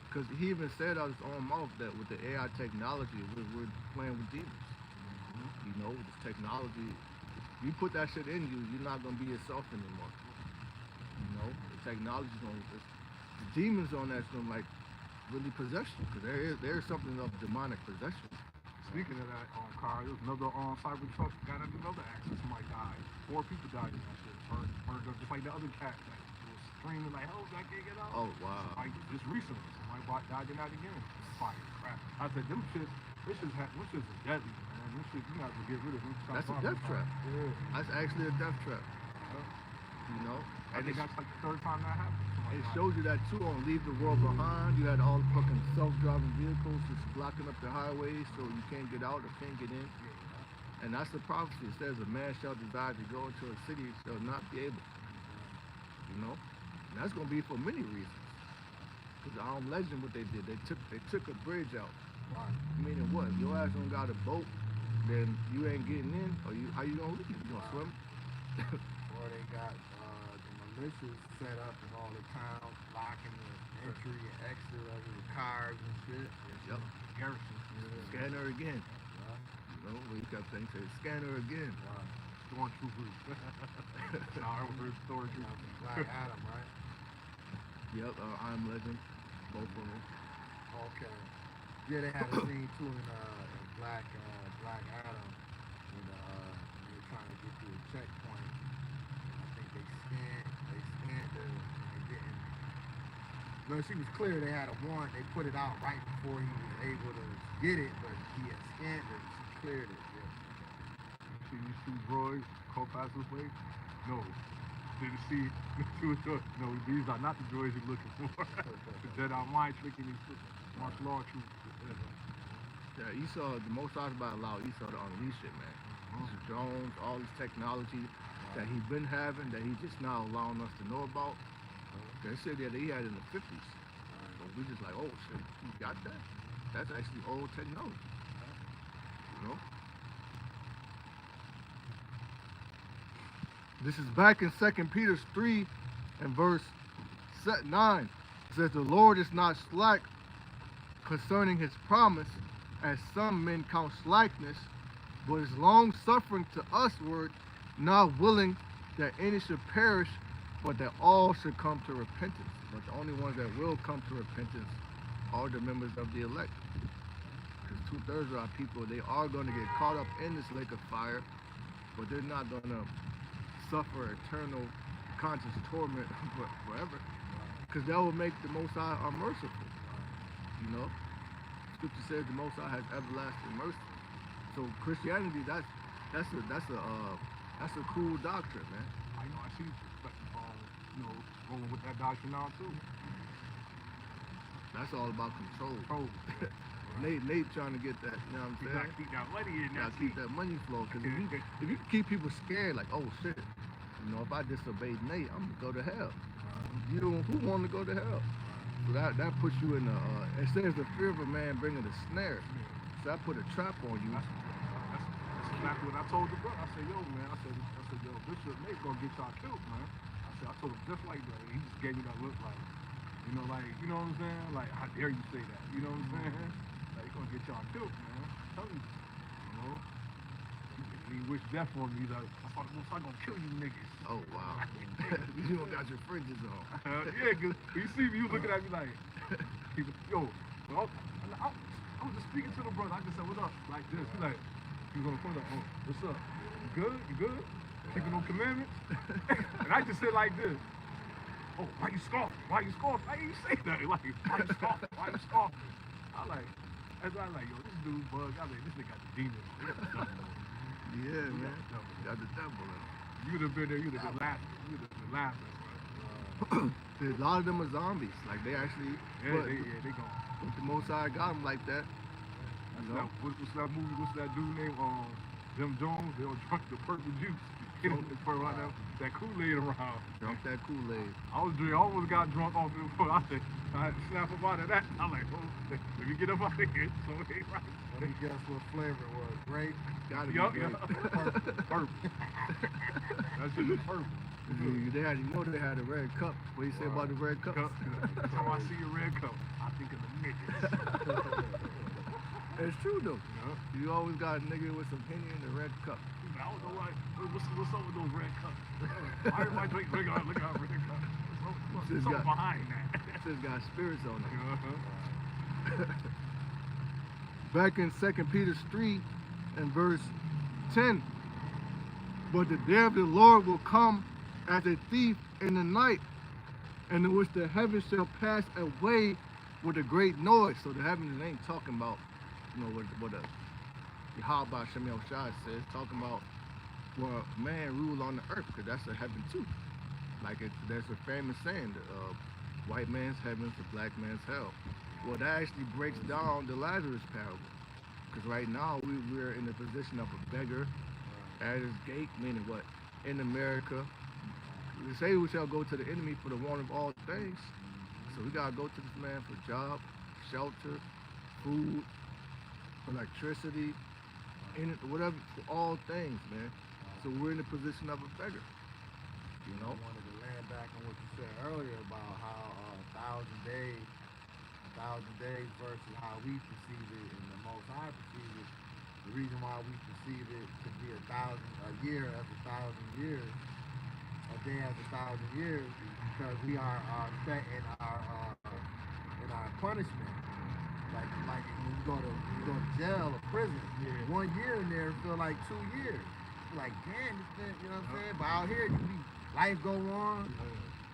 Speaker 1: Because he even said out of his own mouth that with the AI technology, we're playing with demons. You know, with this technology, you put that shit in you, you're not gonna be yourself anymore. You know, the technology's gonna, the demons on that's gonna like really possess you, because there is something of demonic possession.
Speaker 3: Speaking of that, car, there was another Cybertruck got into another accident. Somebody died. 4 people died in that shit. Burned up, just like the other cat that was screaming like, "Hell, I can't get out."
Speaker 1: Oh wow.
Speaker 3: Like just recently, somebody died in that again. Fire, crap. I said, them shits, this shit's deadly, man. This shit, you have to get rid of them.
Speaker 1: That's a death trap.
Speaker 3: Yeah.
Speaker 1: That's actually a death trap. You know?
Speaker 3: I think that's like the 3rd time that happened.
Speaker 1: It shows you that too on Leave the World Behind. You had all the fucking self-driving vehicles just blocking up the highways so you can't get out or can't get in. And that's the prophecy. It says a man shall desire to go into a city shall not be able. You know? And that's gonna be for many reasons. Because legend what they did. They took a bridge out.
Speaker 2: Right.
Speaker 1: Meaning what? If your ass don't got a boat, then you ain't getting in, or how you gonna leave? You gonna swim?
Speaker 2: Or they got the militias set up in all the towns, blocking the entry and exit of the cars and shit.
Speaker 1: Yep.
Speaker 3: Garrison.
Speaker 1: Scanner again.
Speaker 2: Right.
Speaker 1: You know, we kept saying, scanner again.
Speaker 2: Right.
Speaker 3: Stormtroopers. Nah, I was Stormtroopers.
Speaker 2: Black Adam, right?
Speaker 1: Yep, I'm Legend. Both of them.
Speaker 2: Okay. Yeah, they had a scene too in Black Adam when they were trying to get to a checkpoint. I think they scanned her and they didn't. No, she was clear. They had a warrant. They put it out right before he was able to get it, but he had scanned her. She cleared it. Yeah.
Speaker 3: See these 2 droids, co-passers way? No. Didn't see it. No, these are not the droids you're looking for. The Jedi mind tricking these martial law troops.
Speaker 1: Yeah, Esau, the most talked about allowed Esau to unleash it, man. These drones, all this technology that he's been having, that he's just now allowing us to know about. They said that he had in the 50s. But we just like, oh shit, you got that? That's actually old technology. You know? This is back in 2 Peter 3 and verse 9. It says, the Lord is not slack concerning his promise, as some men count slackness, but is long suffering to usward, not willing that any should perish, but that all should come to repentance. But the only ones that will come to repentance are the members of the elect. Because 2/3 of our people, they are going to get caught up in this lake of fire, but they're not going to suffer eternal conscious torment forever. Because that will make the Most High unmerciful. You know, Scripture says the Most High has everlasting mercy. So Christianity, that's a cool doctrine, man.
Speaker 3: I see rolling with that doctrine now too.
Speaker 1: That's all about control.
Speaker 3: Control.
Speaker 1: Nate trying to get that, you know what I'm
Speaker 3: You
Speaker 1: saying?
Speaker 3: gotta keep that money in there.
Speaker 1: Gotta keep that money flow. Because if you keep people scared, like, oh shit, you know, if I disobey Nate, I'm gonna go to hell. Who want to go to hell? So that puts you in a. It says the fear of a man bringing a snare. So that put a trap on you.
Speaker 3: That's exactly what I told the brother. I said, yo, man. I said, yo, Bishop Nate gonna get y'all killed, man. I told him just like that. He just gave me that look like, you know what I'm saying? Like, how dare you say that? You know what I'm saying? Like, he gonna get y'all killed, man. I'm telling you, you know. He wished death on me. He's like, I thought the Most High gonna kill you niggas.
Speaker 1: Oh wow. You don't got your fringes on.
Speaker 3: Yeah, cause you see me, you looking at me like, yo, well, I was just speaking to the brother. I just said, what's up? Like this. He's like, he was on the phone like, oh, what's up? You good? You good? Keeping no commandments? And I just said like this. Oh, why you scoffing? Why you scoffing? I ain't say nothing. Like, why you scoffing? Why you scoffing? I like, that's why I like, yo, this dude bug. I like, this nigga got the demon. He got the devil on him.
Speaker 1: Yeah, man. Got the devil in him.
Speaker 3: You'd have been there, you'd have been laughing. You'd have been laughing, bro.
Speaker 1: A lot of them are zombies. Like they actually.
Speaker 3: They gone.
Speaker 1: But the Most High got them like that. You know?
Speaker 3: What's that movie? What's that dude named? Jim Jones. They all drunk the purple juice. Around that Kool-Aid around.
Speaker 1: Drunk that Kool-Aid.
Speaker 3: I almost got drunk off it before. I snap up out of that. I'm like, oh, let me get up out of here. So it ain't right.
Speaker 2: Let me guess what flavor it was. Grape?
Speaker 1: Gotta be grape.
Speaker 3: Purple. That shit was purple.
Speaker 1: They had a red cup. What do you say about the red cup?
Speaker 3: So I see a red cup, I think of the niggas.
Speaker 1: It's true though.
Speaker 3: Yeah.
Speaker 1: You always got a nigga with some Henny in the red cup.
Speaker 3: I don't know what's up with those red cups. Why everybody look out red cup? What's behind that?
Speaker 1: Just got spirits on it.
Speaker 3: Uh-huh.
Speaker 1: Back in 2 Peter 3 and verse 10. But the day of the Lord will come as a thief in the night, and in which the heavens shall pass away with a great noise. So the heavens ain't talking about, you know, what the Yahweh Shem Shai says, talking about well, man rule on the earth, because that's a heaven too. Like there's a famous saying, white man's heaven, the black man's hell. Well, that actually breaks down the Lazarus parable, because right now we're in the position of a beggar at his gate, meaning what? In America, we say we shall go to the enemy for the want of all things. So we gotta go to this man for job, shelter, food, electricity, whatever, for all things, man. So we're in the position of a beggar, you know?
Speaker 2: I wanted to land back on what you said earlier about how 1,000 days versus how we perceive it and the Most High perceive it. The reason why we perceive it to be a year as 1,000 years, a day as 1,000 years, is because we are set in our punishment. Like when you go to jail or prison, 1 year in there feel like 2 years. You're like, damn, this thing, you know what I'm saying? But out here, life go on,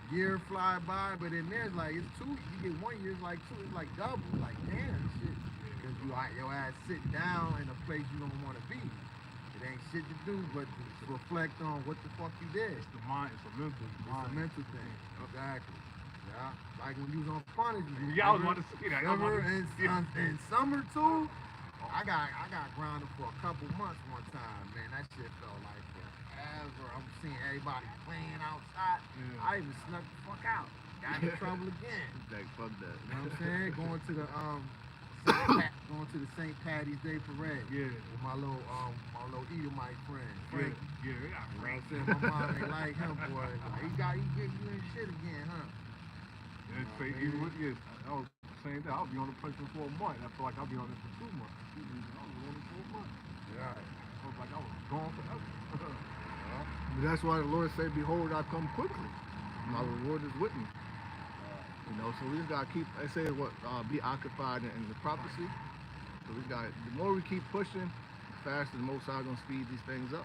Speaker 2: year fly by, but in there, it's like, it's 2, you get 1 year, it's like 2, it's like double. Like, damn, shit. Because your ass sitting down in a place you don't want to be. It ain't shit to do but to reflect on what the fuck you did.
Speaker 3: It's the mind, it's a mental
Speaker 2: It's a mental thing. Exactly. Yeah. Like when you was on punishment.
Speaker 3: Yeah, I was about to say that.
Speaker 2: In summer too, I got grounded for a couple months one time, man. That shit felt like forever. I'm seeing everybody playing outside. Yeah. I even snuck the fuck out. Got in trouble again.
Speaker 1: Like, fuck that.
Speaker 2: You know what I'm saying? Going to to the St. Patty's Day parade.
Speaker 3: Yeah.
Speaker 2: With my little Edomite friend, Frank.
Speaker 3: Yeah.
Speaker 2: You know what I'm saying? My mom ain't like him, boy. Like, he get you in shit again, huh?
Speaker 3: And say, even with, I was saying that I'll be on the punishment for a month. I feel like I'll be on it for 2 months. I was on it for a month.
Speaker 2: Yeah.
Speaker 3: I was like, I was gone forever.
Speaker 1: But that's why the Lord said, behold, I come quickly. My reward is with me. You know, so we just gotta keep, I say what, be occupied in the prophecy. So we got, the more we keep pushing, the faster the Most High gonna speed these things up.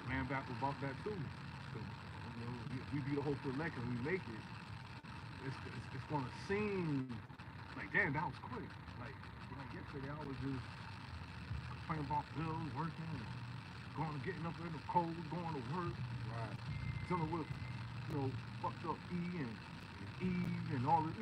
Speaker 3: Man, back about that too. So, you know, we be the hopeful elect and we make it. It's gonna seem like, damn, that was quick. Like yesterday, I was just complaining about bills, working, and getting up in the cold, going to work,
Speaker 2: Right.
Speaker 3: dealing with, fucked up E and Eve and all this,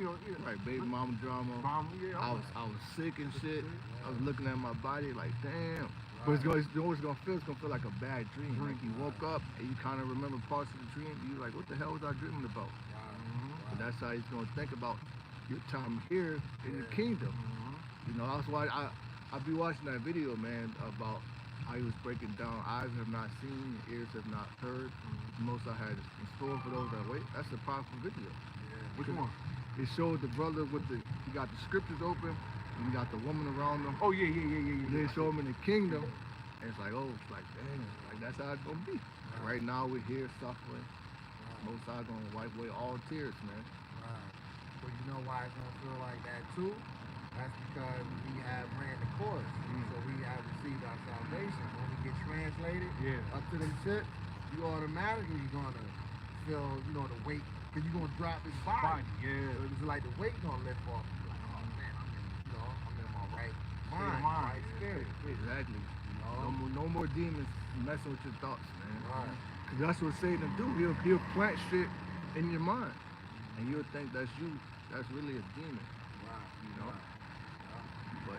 Speaker 1: Right, baby mama drama.
Speaker 3: Mama, yeah.
Speaker 1: I was sick and shit. I was looking at my body like, damn.
Speaker 2: Right.
Speaker 1: But it's gonna feel like a bad dream. Like you woke up and you kind of remember parts of the dream. You like, what the hell was I dreaming about? But that's how he's gonna think about your time here in the kingdom. You know, that's why I be watching that video, man, about how he was breaking down. Eyes have not seen, ears have not heard. The most I had in store for those that wait. That's a powerful video.
Speaker 3: Which one?
Speaker 1: It showed the brother with he got the scriptures open, and he got the woman around him.
Speaker 3: Oh, yeah.
Speaker 1: They show him in the kingdom, and it's like, damn, like that's how it's gonna be. Right now we're here suffering. Most High gonna wipe away all tears, man.
Speaker 2: Right. But you know why it's gonna feel like that too? That's because we have ran the course. So we have received our salvation. When we get translated up to them shit, you automatically gonna feel, the weight, because you're gonna drop this body.
Speaker 3: Yeah.
Speaker 2: So it's like the weight gonna lift off. You're like, oh man, I'm in my right mind, right spirit.
Speaker 1: Exactly.
Speaker 2: You know?
Speaker 1: No more demons messing with your thoughts, man.
Speaker 2: Right.
Speaker 1: Cause that's what Satan do. He'll plant shit in your mind, and you'll think that's you. That's really a demon.
Speaker 2: Right.
Speaker 1: You know.
Speaker 2: Right.
Speaker 1: But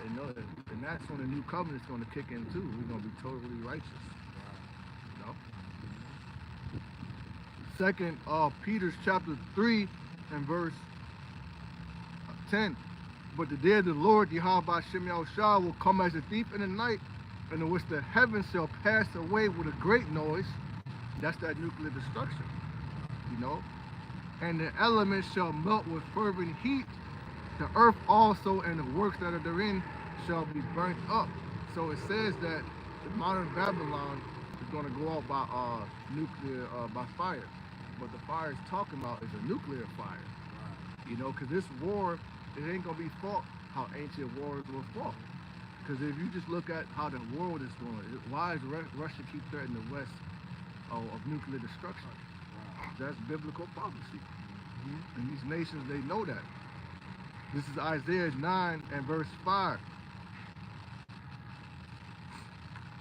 Speaker 1: and that's when the new covenant's gonna kick in too. We're gonna be totally righteous. You know. Second Peter chapter 3 and verse 10. But the day of the Lord, Yahweh Shem Yahushua, will come as a thief in the night, and in which the heavens shall pass away with a great noise. That's that nuclear destruction, and the elements shall melt with fervent heat. The earth also and the works that are therein shall be burnt up. So it says that the modern Babylon is going to go out by nuclear, by fire. What the fire is talking about is a nuclear fire. Because this war, it ain't going to be fought how ancient wars were fought. Because if you just look at how the world is going, why is Russia keep threatening the West of nuclear destruction? That's biblical prophecy. And these nations, they know that. This is Isaiah 9 and verse 5.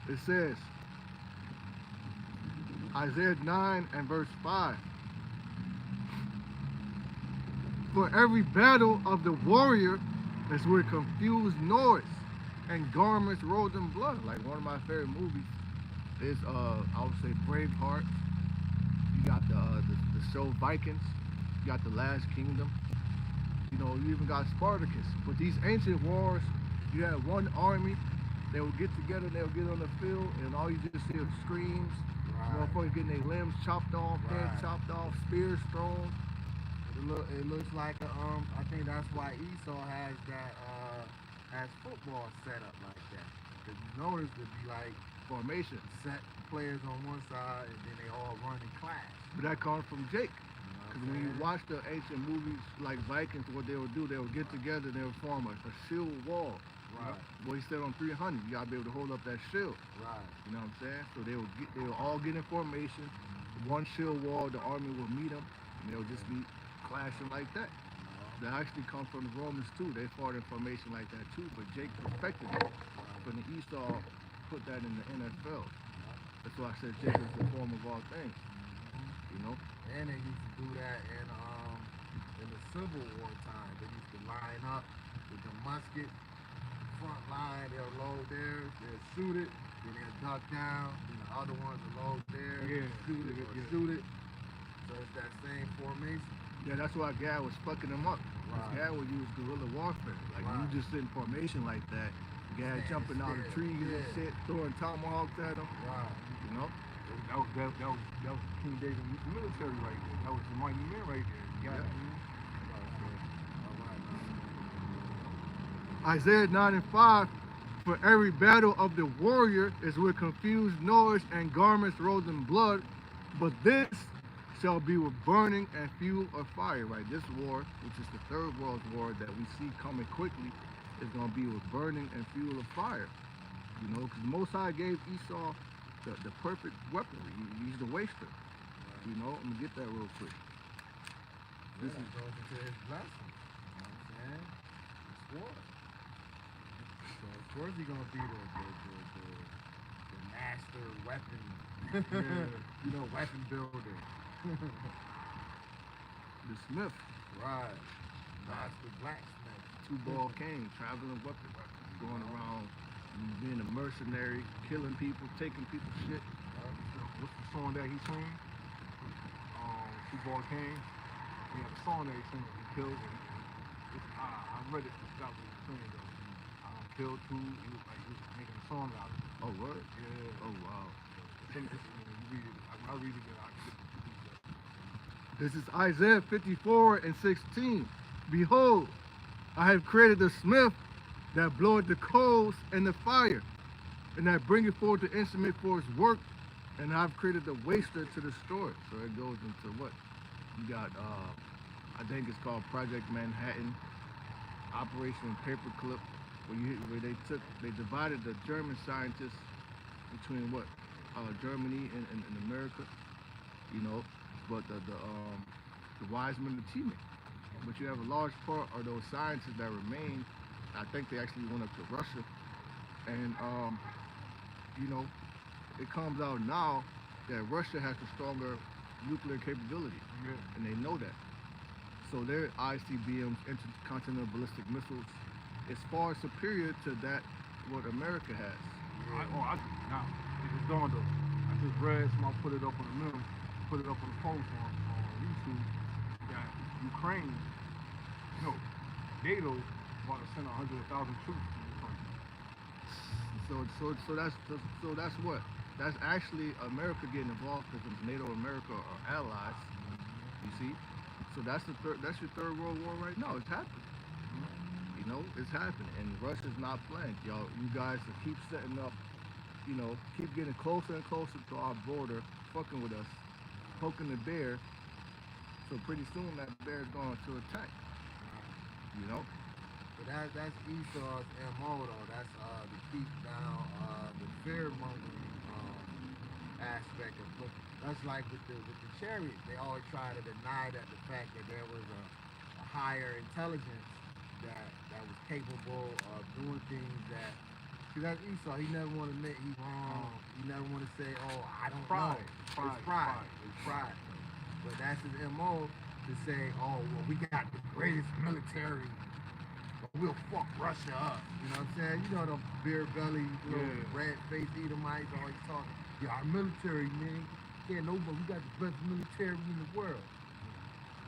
Speaker 1: It says, Isaiah 9 and verse 5. For every battle of the warrior is with confused noise and garments rolled in blood. Like one of my favorite movies is, I would say, Braveheart. You got the show Vikings. You got The Last Kingdom. You even got Spartacus. But these ancient wars, you had one army. They would get together, they would get on the field, and all you just hear is screams. Motherfuckers getting their limbs chopped off, heads chopped off, spears thrown.
Speaker 2: It looks like I think that's why Esau has that has football set up like that. Because you notice it'd be like
Speaker 1: Formation.
Speaker 2: set players on one side and then they all run in class.
Speaker 1: But that comes from Jake. Because when you watch the ancient movies like Vikings, what they would do, they would get together, they would form a shield wall.
Speaker 2: Right.
Speaker 1: Well, he said on 300, you gotta be able to hold up that shield.
Speaker 2: Right.
Speaker 1: You know what I'm saying? So they will all get in formation. One shield wall, the army will meet them, and they'll just be clashing like that. That actually comes from the Romans too. They fought in formation like that too, but Jake perfected it. But the Esau put that in the NFL. That's why I said Jake is the form of all things.
Speaker 2: And they used to do that in the Civil War time. They used to line up with the musket, front line, they'll load theirs, they'll shoot it, then they'll duck down, then the other ones will load theirs, shoot it. So it's that same formation.
Speaker 1: Yeah, that's why Gad was fucking them up.
Speaker 2: Right.
Speaker 1: This guy would use guerrilla warfare. Like
Speaker 2: Right.
Speaker 1: you just in formation like that. Guys
Speaker 2: Stand
Speaker 1: jumping out of
Speaker 2: still.
Speaker 1: trees and
Speaker 2: Yeah.
Speaker 1: shit, throwing tomahawks at them.
Speaker 2: Right.
Speaker 1: You know?
Speaker 3: That was King David military right there. That was the mighty man right there. You got
Speaker 1: Yeah.
Speaker 3: it. All right.
Speaker 1: Isaiah 9 and 5. For every battle of the warrior is with confused noise and garments rolled in blood, but this shall be with burning and fuel of fire. Right, this war, which is the third world war that we see coming quickly, is going to be with burning and fuel of fire. You know, because Most High gave Esau the perfect weaponry. He's the waster. You know, I'm gonna get that real quick.
Speaker 2: This is goes into his blessing. You know what I'm saying? It's war. So of course he's gonna be the master weapon. You know, weapon builder.
Speaker 1: The smith,
Speaker 2: Right. Master blacksmith.
Speaker 1: two-ball cane, traveling weapon, going around being a mercenary, killing people, taking people's shit.
Speaker 3: What's the song that he sang? Two Ball King. He had a song that he sang that he killed. I read it. That was what he was saying though. Killed two. He was making a song out of it.
Speaker 1: Oh, word?
Speaker 3: Yeah.
Speaker 1: Oh, wow.
Speaker 3: You read it. I read it again. I can get
Speaker 1: This is Isaiah 54 and 16. Behold, I have created the smith that bloweth the coals and the fire, and that bringeth forth the instrument for his work, and I've created the waster to destroy it. So it goes into what? You got, I think it's called Project Manhattan, Operation Paperclip, where they divided the German scientists between what? Germany and America, you know, but the wise men are teaming. But you have a large part of those scientists that remain. I think they actually went up to Russia, and you know, it comes out now that Russia has the stronger nuclear capability, and they know that. So their ICBMs, intercontinental ballistic missiles, is far superior to that what America has.
Speaker 3: now, it just dawned on me. I just read, somebody put it up on the mill, put it up on the post on YouTube, that Ukraine, NATO about to send 100,000 troops to Ukraine.
Speaker 1: So that's what? That's actually America getting involved because NATO and America are allies. You see? So that's your third world war right now. It's happening. You know, it's happening, and Russia's not playing. You guys will keep setting up. You know, keep getting closer and closer to our border, fucking with us, poking the bear. So pretty soon that bear's going to attack. You know.
Speaker 2: But that's Esau's MO though. That's to keep down the fear mongering aspect of book. That's like with the chariots. They always try to deny that the fact that there was a higher intelligence that was capable of doing things that. Cause that's Esau. He never want to admit he's wrong. He never want to say, "Oh, I don't know." It's pride. But that's his MO to say, "Oh, well, we got the greatest military. But we'll fuck Russia up." You know what I'm saying? You know the beer belly, red-faced Edomites always talking. Yeah, our military, man. Can't nobody. We got the best military in the world.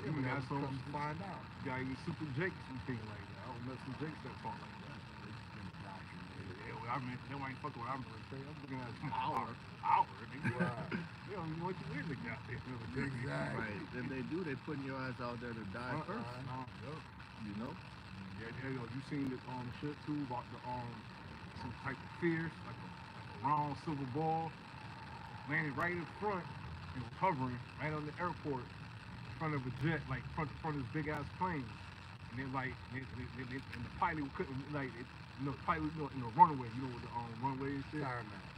Speaker 2: Yeah,
Speaker 3: Even
Speaker 2: we
Speaker 3: got
Speaker 2: gotta
Speaker 3: some
Speaker 2: find out.
Speaker 3: guy even Super Jakes and things like that. I don't know some Jakes that talk like that. I mean, they ain't fucking what I'm gonna say. I'm looking at some hour. Nigga.
Speaker 2: Right.
Speaker 3: They don't even want you in the goddamn military.
Speaker 2: Exactly.
Speaker 1: Right. If they do, they putting your ass out there to die first. You know.
Speaker 3: You seen this shit too about the some type of fears, like a round silver ball landing right in front and was hovering right on the airport in front of a jet, like front of this big ass plane. And then and the pilot couldn't the pilot in the runway, with the runway and shit.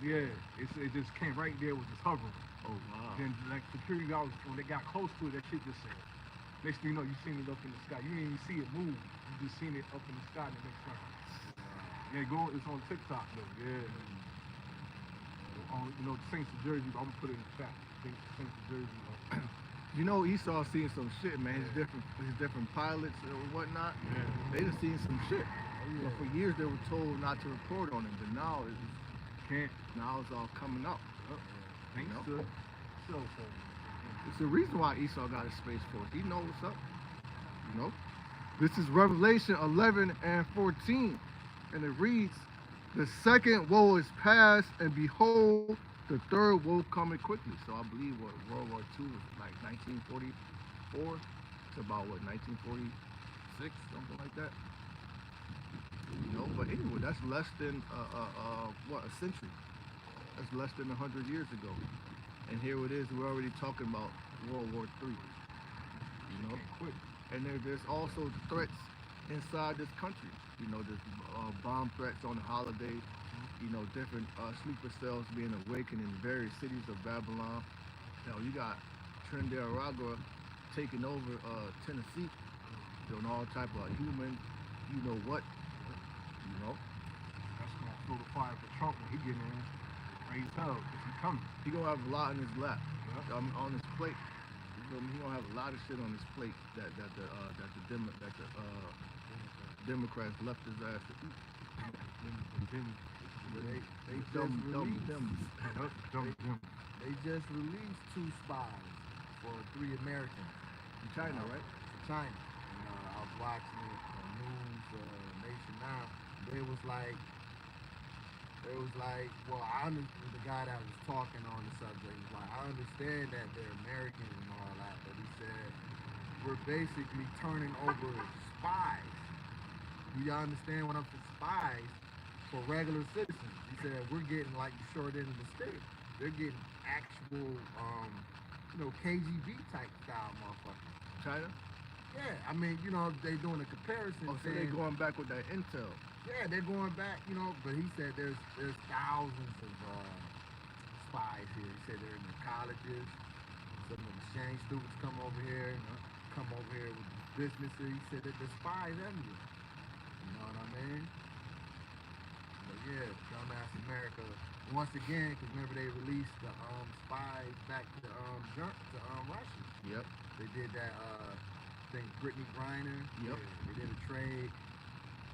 Speaker 3: Yeah, it just came right there, was just hovering.
Speaker 1: Oh wow.
Speaker 3: Then like security guys, when they got close to it, that shit just said. Next thing you know, you seen it up in the sky. You didn't even see it move. You just seen it up in the sky the next time. Yeah, it's on TikTok though. Yeah. The Saints of Jersey. I'm gonna put it in the chat. Saints of Jersey.
Speaker 1: You know, Esau seen some shit, man. His different pilots or whatnot.
Speaker 3: Yeah.
Speaker 1: They just seen some shit. But for years they were told not to report on it, but now now it's all coming up.
Speaker 3: Thanks
Speaker 1: You know?
Speaker 3: to
Speaker 1: It's the reason why Esau got a space force. He knows what's up. You know? This is Revelation 11 and 14. And it reads, the second woe is past, and behold, the third woe coming quickly. So I believe what World War II was like 1944 to about what 1946, something like that. But anyway, that's less than what, a century. That's less than 100 years ago. And here it is. We're already talking about World War III.
Speaker 3: Quick.
Speaker 1: And there's also threats inside this country. There's bomb threats on the holiday. Different sleeper cells being awakened in various cities of Babylon. You got Trinidad taking over Tennessee, doing all type of human, what,
Speaker 3: That's gonna throw the fire for Trump when he get in. Raise hell, cause he coming.
Speaker 1: He gonna have a lot on his lap,
Speaker 3: Yeah.
Speaker 1: on his plate. He gonna have a lot of shit on his plate that the Democrats left his ass to eat.
Speaker 2: They just
Speaker 1: Dumb,
Speaker 2: released.
Speaker 3: Dumb.
Speaker 2: They just released 2 spies for 3 Americans.
Speaker 1: In China, right?
Speaker 2: China. I was watching it on News Nation Now. It was like, well, the guy that was talking on the subject was like, I understand that they're American and all that, but he said we're basically turning over spies. Do y'all understand what I'm saying? Spies for regular citizens. He said we're getting like the short end of the stick. They're getting actual, KGB type style motherfuckers.
Speaker 1: China?
Speaker 2: Yeah, I mean, they doing a comparison.
Speaker 1: Oh, so they going back with that intel.
Speaker 2: Yeah, they're going back, but he said there's thousands of spies here. He said they're in the colleges. Some of the exchange students come over here with businesses. He said that there's spies everywhere. You know what I mean? But yeah, dumbass America. Once again, because remember they released the spies back to Russia.
Speaker 1: Yep.
Speaker 2: They did that, I think Brittany Griner.
Speaker 1: Yep.
Speaker 2: Yeah, they did a trade.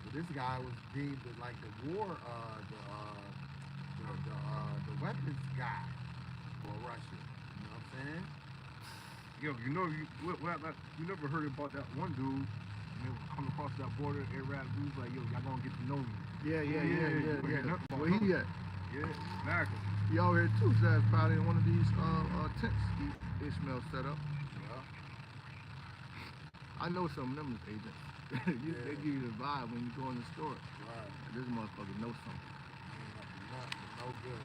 Speaker 2: But this guy was deemed as like the war, the weapons guy for Russia. You know what I'm saying?
Speaker 3: Yo, you never heard about that one dude. Come across that border, Arab dudes like, yo, y'all gonna get to know me.
Speaker 1: Yeah.
Speaker 3: Yeah.
Speaker 1: Where he at?
Speaker 3: Yeah, exactly.
Speaker 1: He out here too. So that's probably in one of these tents Ishmael set up.
Speaker 3: Yeah.
Speaker 1: I know some of them is agents. They give you the vibe when you go in the store.
Speaker 2: Right.
Speaker 1: This motherfucker knows something.
Speaker 2: No good.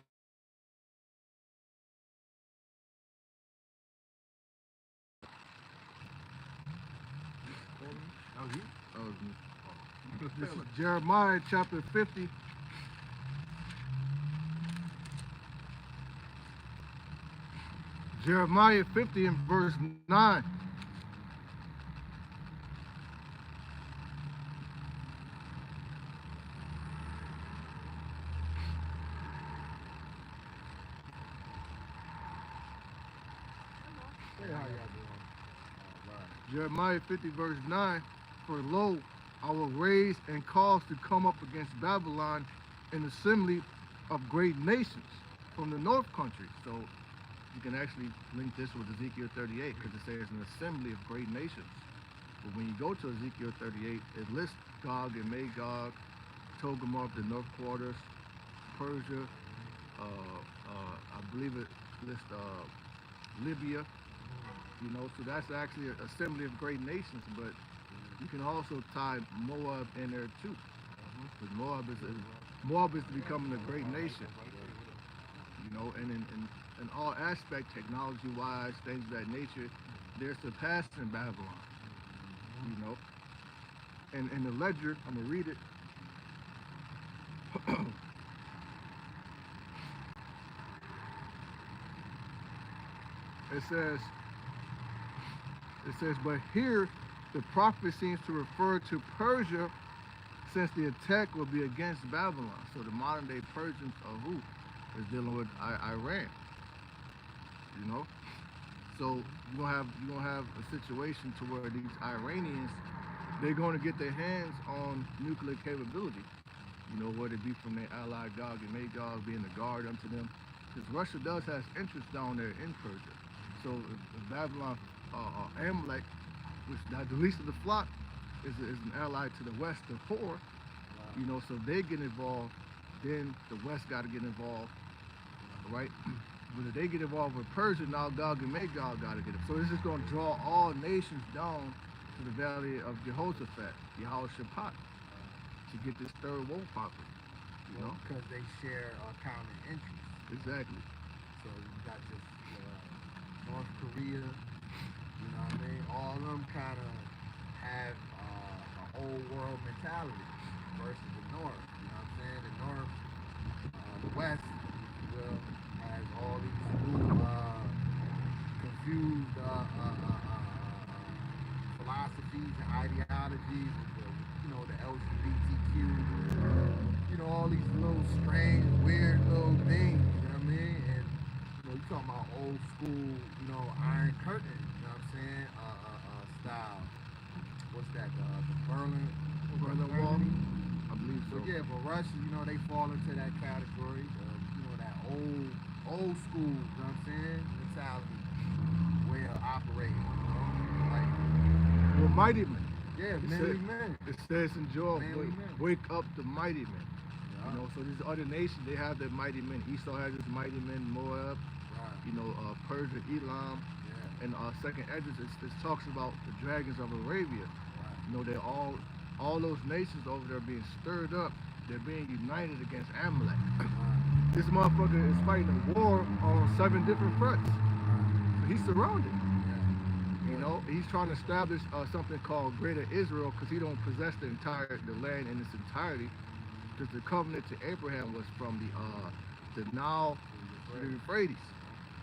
Speaker 3: That was you?
Speaker 1: That was me. This is Jeremiah chapter 50. Jeremiah 50 and verse 9.
Speaker 2: Hey, how y'all doing? All right.
Speaker 1: Jeremiah 50 verse 9. For lo, I will raise and cause to come up against Babylon an assembly of great nations from the north country. So you can actually link this with Ezekiel 38 because it says an assembly of great nations. But when you go to Ezekiel 38, it lists Gog and Magog, Togarmah, the north quarters, Persia, I believe it lists Libya, so that's actually an assembly of great nations, but you can also tie Moab in there too. Because Moab is becoming a great nation, and in all aspects, technology-wise, things of that nature, they're surpassing Babylon, And in the ledger, I'm gonna read it. It says, but here the prophet seems to refer to Persia, since the attack will be against Babylon. So the modern day Persians are who is dealing with Iran. So you're gonna have a situation to where these Iranians, they're gonna get their hands on nuclear capability. Whether it be from their ally Gog and Magog being a guard unto them. Because Russia does have interest down there in Persia. So if Babylon, Amalek, which is the least of the flock, is an ally to the West, the four. You know, so if they get involved, then the West got to get involved, right? But if they get involved with Persia, now Gog and Magog got to get it. So this is going to draw all nations down to the valley of Jehoshaphat, Yehoshaphat, to get this third woe popping. You know?
Speaker 2: Because they share common interests.
Speaker 1: Exactly.
Speaker 2: So you got this North Korea, you know what I mean? All of them kind of have an old world mentality versus the North. You know what I'm saying? The North, the West, if you will, has all these new confused philosophies and ideologies with the, you know, the LGBTQ, you know, all these little strange, weird little things, you know what I mean? And, you know, you talking about old school, you know, Iron Curtain, you know what I'm saying? Style. What's that? The
Speaker 1: Berlin Wall? I believe so.
Speaker 2: But yeah, but Russia, you know, they fall into that category of, you know, that old school, you know what I'm saying? Mentality, way of operating, you know? Like,
Speaker 1: well, mighty men.
Speaker 2: yeah, manly men.
Speaker 1: It says in Joel,
Speaker 2: Manly men.
Speaker 1: wake up the mighty men.
Speaker 2: Yeah.
Speaker 1: You know, so these other nations, they have their mighty men. Esau has his mighty men, Moab,
Speaker 2: Right.
Speaker 1: you know, Persia, Elam,
Speaker 2: Yeah.
Speaker 1: and second Esdras, it talks about the dragons of Arabia.
Speaker 2: Right.
Speaker 1: You know, they're all those nations over there being stirred up. They're being united against Amalek.
Speaker 2: Right.
Speaker 1: This motherfucker is fighting a war on 7 different fronts.
Speaker 2: Right.
Speaker 1: So he's surrounded.
Speaker 2: Yeah.
Speaker 1: You know, he's trying to establish something called Greater Israel because he don't possess the land in its entirety. Because the covenant to Abraham was from the Nile to the Euphrates.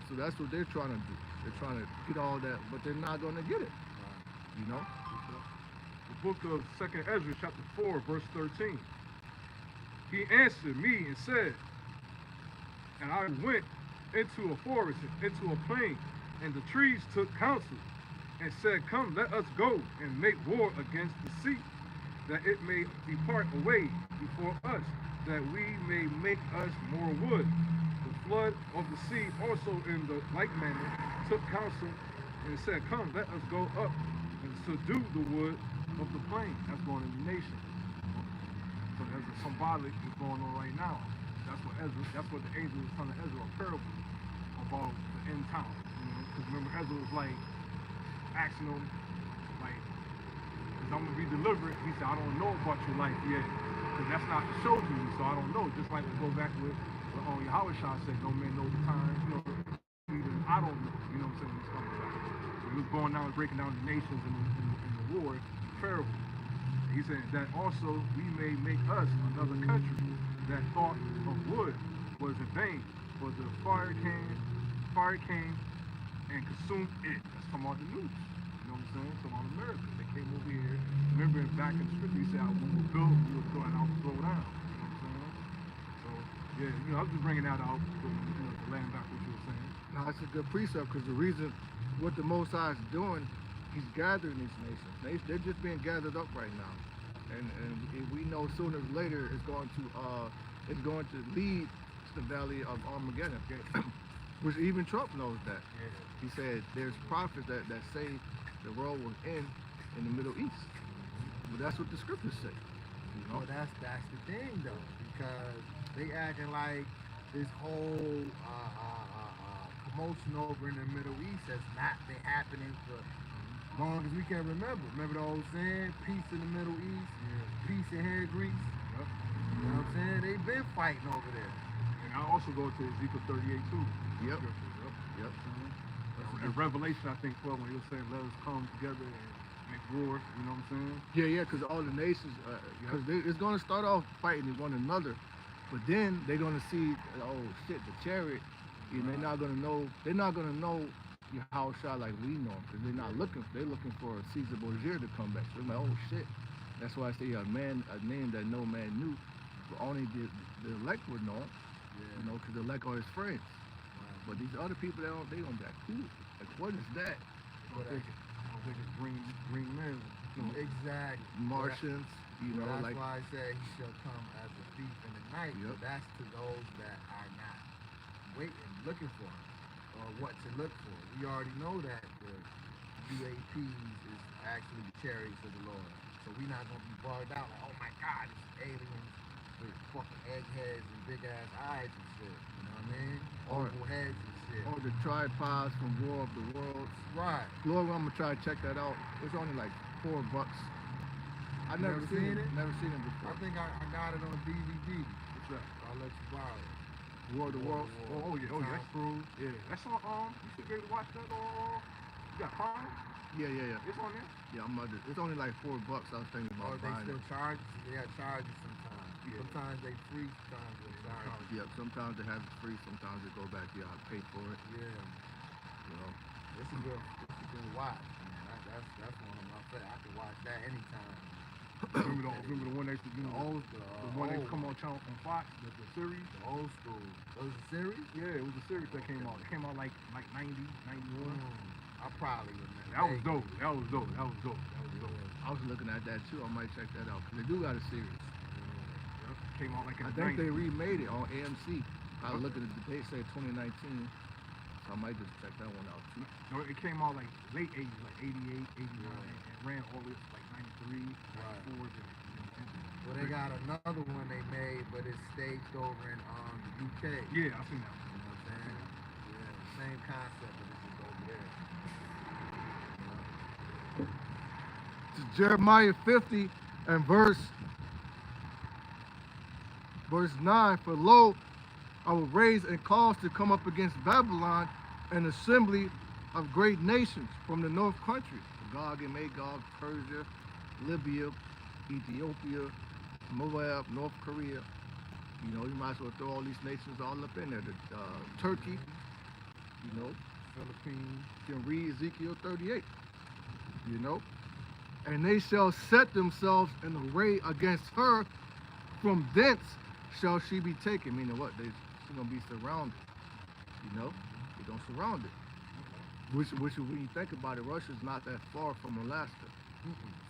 Speaker 1: So that's what they're trying to do. They're trying to get all that, but they're not going to get it. You know?
Speaker 3: The book of 2nd Ezra, chapter 4, verse 13. He answered me and said, and I went into a forest, into a plain, and the trees took counsel, and said, come, let us go and make war against the sea, that it may depart away before us, that we may make us more wood. The flood of the sea also in the like manner took counsel, and said, come, let us go up and subdue the wood of the plain. That's going in the nation. So there's a symbolic that's going on right now. That's what the angel was telling Ezra, a parable about the end time. You know, because remember Ezra was like asking him, like, because I'm gonna be delivered. He said, I don't know about your life yet, because that's not the show to me, so I don't know. Just like we go back with Yahweh Shah said, no man knows the time, you know, even I don't know, you know what I'm saying? It's coming back. So he was going down and breaking down the nations in the war, parable. He said that also we may make us another country. That thought of wood was in vain, for the fire came and consumed it. That's talking about the news. You know what I'm saying? Talking about America. They came over here. Remember back in the scripture, he said, we will build, and I will throw down. You know what I'm saying? So, yeah, you know, I was just bringing that out, you know, to land back what you were saying.
Speaker 1: Now, that's a good precept because the reason what the Most High is doing, he's gathering these nations. They're just being gathered up right now. And we know sooner or later it's going to lead to the valley of Armageddon, which even Trump knows that.
Speaker 2: Yeah.
Speaker 1: He said there's prophets that say the world will end in the Middle East. But that's what the scriptures say. You know?
Speaker 2: Well, that's the thing though, because they acting like this whole commotion over in the Middle East has not been happening for as long as we can remember. Remember the old saying, peace in the Middle East, peace in hair grease?
Speaker 3: Yep.
Speaker 2: You know what I'm saying? They've been fighting over there.
Speaker 3: And I also go to Ezekiel 38 too.
Speaker 1: Yep.
Speaker 3: Yep. And Revelation, I think, 12, when he was saying, let us come together and make war, you know what I'm saying?
Speaker 1: Yeah, because all the nations, because it's going to start off fighting one another, but then they're going to see, oh shit, the chariot. They're not going to know Yahushua like we know, because they're looking for a Caesar Borgia to come back. So they're like, oh shit. That's why I say a name that no man knew, but only the elect would know, you know, because the elect are his friends.
Speaker 2: Right.
Speaker 1: But these other people, they don't that cool. Like, what is that?
Speaker 3: I don't think it's green men. You know,
Speaker 2: Exactly.
Speaker 1: Martians, you know,
Speaker 2: that's
Speaker 1: like.
Speaker 2: why I say he shall come as a thief in the night.
Speaker 1: Yep.
Speaker 2: But that's to those that are not waiting, looking for him, or what to look for. We already know that the UAPs is actually the chariots of the Lord. So we not gonna be bugged out like, oh my God, it's aliens with fucking eggheads and big ass eyes and shit. You know what I mean?
Speaker 1: Or-
Speaker 2: Oval heads and shit.
Speaker 1: Or the tripods from War of the Worlds.
Speaker 2: Right.
Speaker 1: Lord, I'm gonna try to check that out. It's only like $4. I
Speaker 2: You
Speaker 1: never
Speaker 2: never
Speaker 1: seen
Speaker 2: seen
Speaker 1: it.
Speaker 2: it?
Speaker 1: Never seen it
Speaker 2: I
Speaker 1: before.
Speaker 2: think I got it on DVD.
Speaker 3: What's that?
Speaker 2: I'll let you borrow it.
Speaker 1: War of the Worlds.
Speaker 3: Oh yeah,
Speaker 2: Tom
Speaker 3: that's
Speaker 2: Cruise.
Speaker 3: yeah. That's on. You should be able to watch that on. You got Prime?
Speaker 1: Yeah.
Speaker 3: It's on there.
Speaker 1: Yeah, it's only like $4. I was thinking
Speaker 2: Or
Speaker 1: about
Speaker 2: they
Speaker 1: buying
Speaker 2: still
Speaker 1: it.
Speaker 2: charge? They got charges sometimes.
Speaker 3: Yeah.
Speaker 2: Sometimes they free, sometimes they charge.
Speaker 1: Yeah, sometimes they have it free, sometimes they go back, you gotta pay for it,
Speaker 2: Yeah.
Speaker 1: you know.
Speaker 2: This is a good watch, man. That's one of my favorites. I can watch that anytime.
Speaker 3: Remember the one they used to do
Speaker 2: The old, the
Speaker 3: one they
Speaker 2: old
Speaker 3: come on channel on Fox, the series.
Speaker 2: The old school. That was a series?
Speaker 3: Yeah, it was a series that came out. It came out like 90, 91.
Speaker 2: I probably remember.
Speaker 3: That was dope. That was dope.
Speaker 1: I was looking at that too, I might check that out, because they do got a series.
Speaker 3: Yep. Came out like in
Speaker 1: I
Speaker 3: the
Speaker 1: think
Speaker 3: 90s.
Speaker 1: they remade it on AMC. I was looking at the date, said 2019, so I might just check that one out too.
Speaker 3: No, it came out like late 80s, like 88, 89, and ran all the way up to like 93, 94.
Speaker 2: Well, they got another one they made, but it's staged over in the UK.
Speaker 3: Yeah, I seen that one.
Speaker 2: You know what I'm saying? Yeah, same concept, but it's just over there.
Speaker 1: This is Jeremiah 50 and verse 9. For lo, I will raise a cause to come up against Babylon, an assembly of great nations from the north country, Gog and Magog, Persia, Libya, Ethiopia, Moab, North Korea. You know, you might as well throw all these nations all up in there. Turkey, you know,
Speaker 2: Philippines.
Speaker 1: you can read Ezekiel 38, you know. And they shall set themselves in array against her. From thence shall she be taken. Meaning what? She's going to be surrounded, you know. They're going to surround it. Which when you think about it, Russia's not that far from Alaska.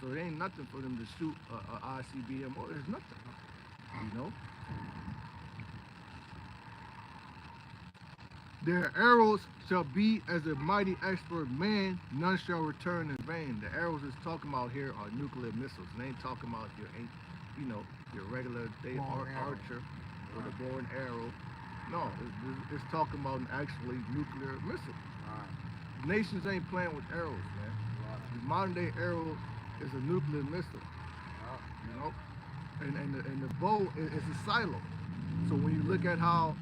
Speaker 1: So it ain't nothing for them to shoot a ICBM, or there's nothing, you know. Their arrows shall be as a mighty expert man, none shall return in vain. The arrows it's talking about here are nuclear missiles. They ain't talking about your regular day archer with a bow and arrow. No, it's talking about an actually nuclear missile.
Speaker 2: Right.
Speaker 1: Nations ain't playing with arrows, man.
Speaker 2: Right.
Speaker 1: The modern day arrow is a nuclear missile,
Speaker 2: Yeah.
Speaker 1: you know, and the bow is a silo. So when you look at how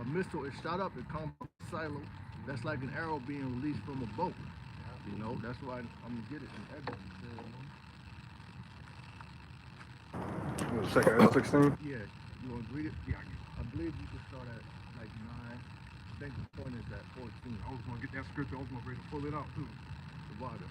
Speaker 1: a missile is shot up, it comes from a silo. That's like an arrow being released from a boat. You know, that's why I'm gonna get it in Edmonton.
Speaker 3: Second L16.
Speaker 1: Yeah, you wanna read it?
Speaker 3: Yeah,
Speaker 1: I believe you can start at like 9. I think the point is at 14.
Speaker 3: I was gonna get that scripture. I was gonna ready to pull it out too.
Speaker 1: The water.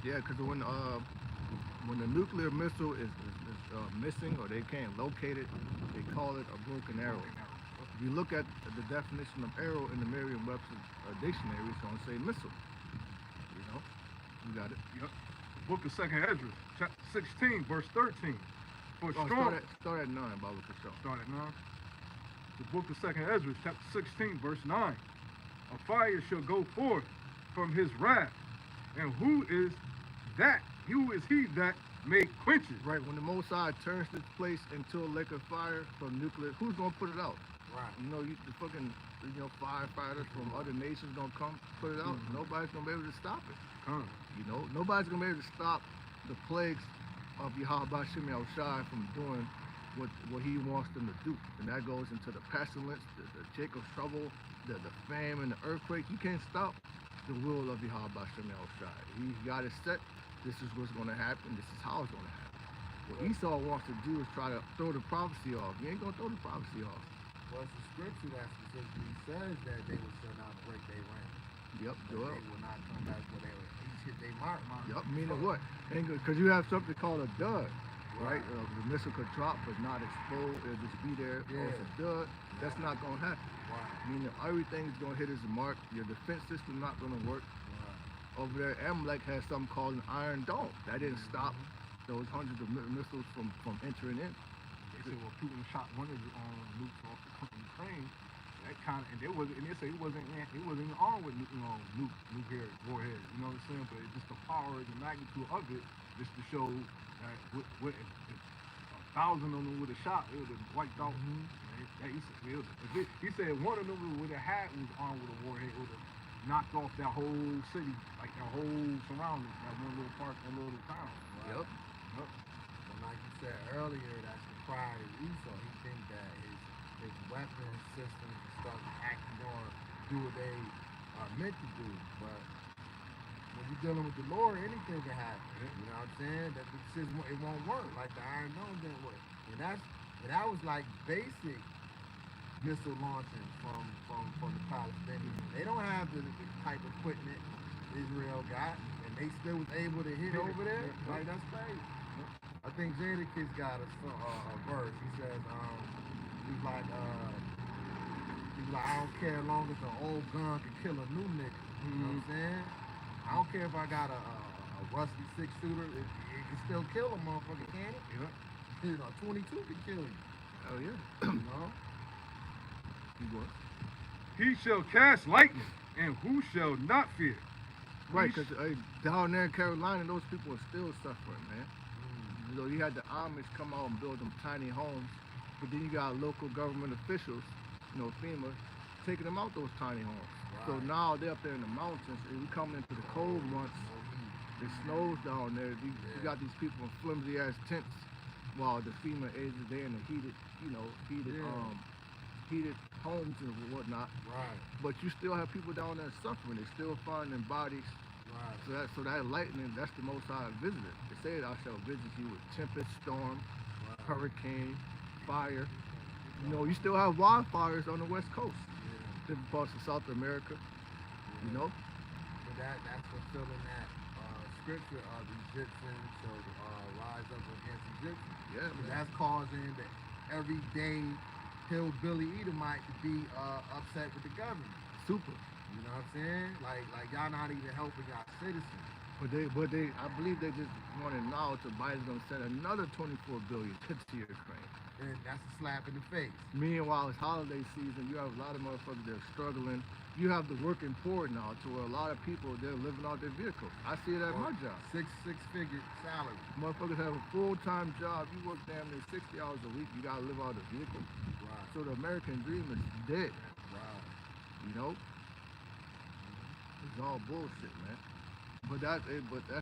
Speaker 1: Yeah, because when the nuclear missile is missing or they can't locate it, they call it a broken arrow. If you look at the definition of arrow in the Merriam-Webster dictionary, it's going to say missile. You know, you got it.
Speaker 3: Yep. Book of Second Ezra, chapter 16, verse 13. For
Speaker 1: Oh,
Speaker 3: strong.
Speaker 1: start at 9, Baba Kashaw.
Speaker 3: Start at 9. The book of Second Ezra, chapter 16, verse 9. A fire shall go forth from his wrath. And who is that? Who is he that may quench it?
Speaker 1: Right, when the Most High turns this place into a lake of fire from nuclear, who's going to put it out?
Speaker 2: Right.
Speaker 1: You know, the fucking firefighters from other nations gonna come put it out. Nobody's gonna be able to stop it. You know, nobody's gonna be able to stop the plagues of Yahweh Shem Shai from doing what he wants them to do. And that goes into the pestilence, the Jacob's trouble, the famine, the earthquake. You can't stop the will of Yahweh Shem Shai. He got it set. This is what's gonna happen. This is how it's gonna happen. What Esau wants to do is try to throw the prophecy off. He ain't gonna throw the prophecy off.
Speaker 2: Well, it's the scripture that specifically says that they will still not break their rank.
Speaker 1: Yep,
Speaker 2: They will not come back where they were. Each hit they mark.
Speaker 1: Yep, meaning what? Because you have something called a dud, right? The missile could drop but not explode. It'll just be there.
Speaker 2: Yeah.
Speaker 1: Oh, it's a dud. That's not going to happen.
Speaker 2: Right.
Speaker 1: Meaning everything's going to hit its mark. Your defense system not going to work.
Speaker 2: Right.
Speaker 1: over there, Amalek had something called an Iron Dome. That didn't stop those hundreds of missiles from entering in.
Speaker 3: They said, well, Putin shot one of the nukes off the Ukraine. That kind of, and they say it wasn't armed with nuclear warheads. You know what I'm saying? But it's just the power, the magnitude of it, just to show that if 1,000 of them would have shot, it would have wiped out. He said one of them would have had was armed with a warhead, it would have knocked off that whole city, like that whole surroundings, that one little part, that little town.
Speaker 2: Right.
Speaker 3: Yep.
Speaker 2: And like you said earlier, that's the pride of Esau. He think that his weapon system can start acting on, do what they are meant to do. But when you're dealing with the Lord, anything can happen. You know what I'm saying? That the system, it won't work. Like the Iron Dome didn't work. And that was like basic missile launching from the Palestinians. They don't have the type of equipment Israel got, and they still was able to hit over there. Like, that's crazy. I think Jadakiss got a verse. He says, he's like, I don't care as long as an old gun can kill a new nigga. You know what I'm saying? I don't care if I got a rusty 6-shooter, it can still kill a motherfucker, can it?
Speaker 3: Yeah.
Speaker 2: You know, 22 can kill you.
Speaker 1: Hell yeah.
Speaker 2: You know?
Speaker 1: He was.
Speaker 3: He shall cast lightning, and who shall not fear?
Speaker 1: Right, because down there in Carolina, those people are still suffering, man. You know, you had the Amish come out and build them tiny homes, but then you got local government officials, you know, FEMA, taking them out those tiny homes.
Speaker 2: Right.
Speaker 1: So now they're up there in the mountains, and we coming into the cold months. It snows down there. You got these people in flimsy ass tents, while the FEMA agents there in the heated homes and whatnot.
Speaker 2: Right.
Speaker 1: But you still have people down there suffering. They're still finding bodies.
Speaker 2: Right.
Speaker 1: So that lightning, that's the Most High visited. They said, I shall visit you with tempest, storm, hurricane, fire. You know, you still have wildfires on the West Coast, different parts of South America. You know.
Speaker 2: But that's fulfilling that scripture of Egyptians shall rise up against Egyptians.
Speaker 1: Yeah, man.
Speaker 2: That's causing the everyday hillbilly Edomite to be upset with the government.
Speaker 1: Super.
Speaker 2: You know what I'm saying? Like y'all not even helping y'all citizens.
Speaker 1: But they, I believe they just want to acknowledge that Biden's gonna send another 24 billion to Ukraine.
Speaker 2: And that's a slap in the face.
Speaker 1: Meanwhile, it's holiday season. You have a lot of motherfuckers that are struggling. You have the working poor now, to where a lot of people, they're living out their vehicles. I see it at my job.
Speaker 2: Six-figure salary.
Speaker 1: Motherfuckers have a full-time job. You work damn near 60 hours a week. You gotta live out of the vehicle.
Speaker 2: Right.
Speaker 1: So the American dream is dead.
Speaker 2: Right.
Speaker 1: You know? It's all bullshit, man. But that's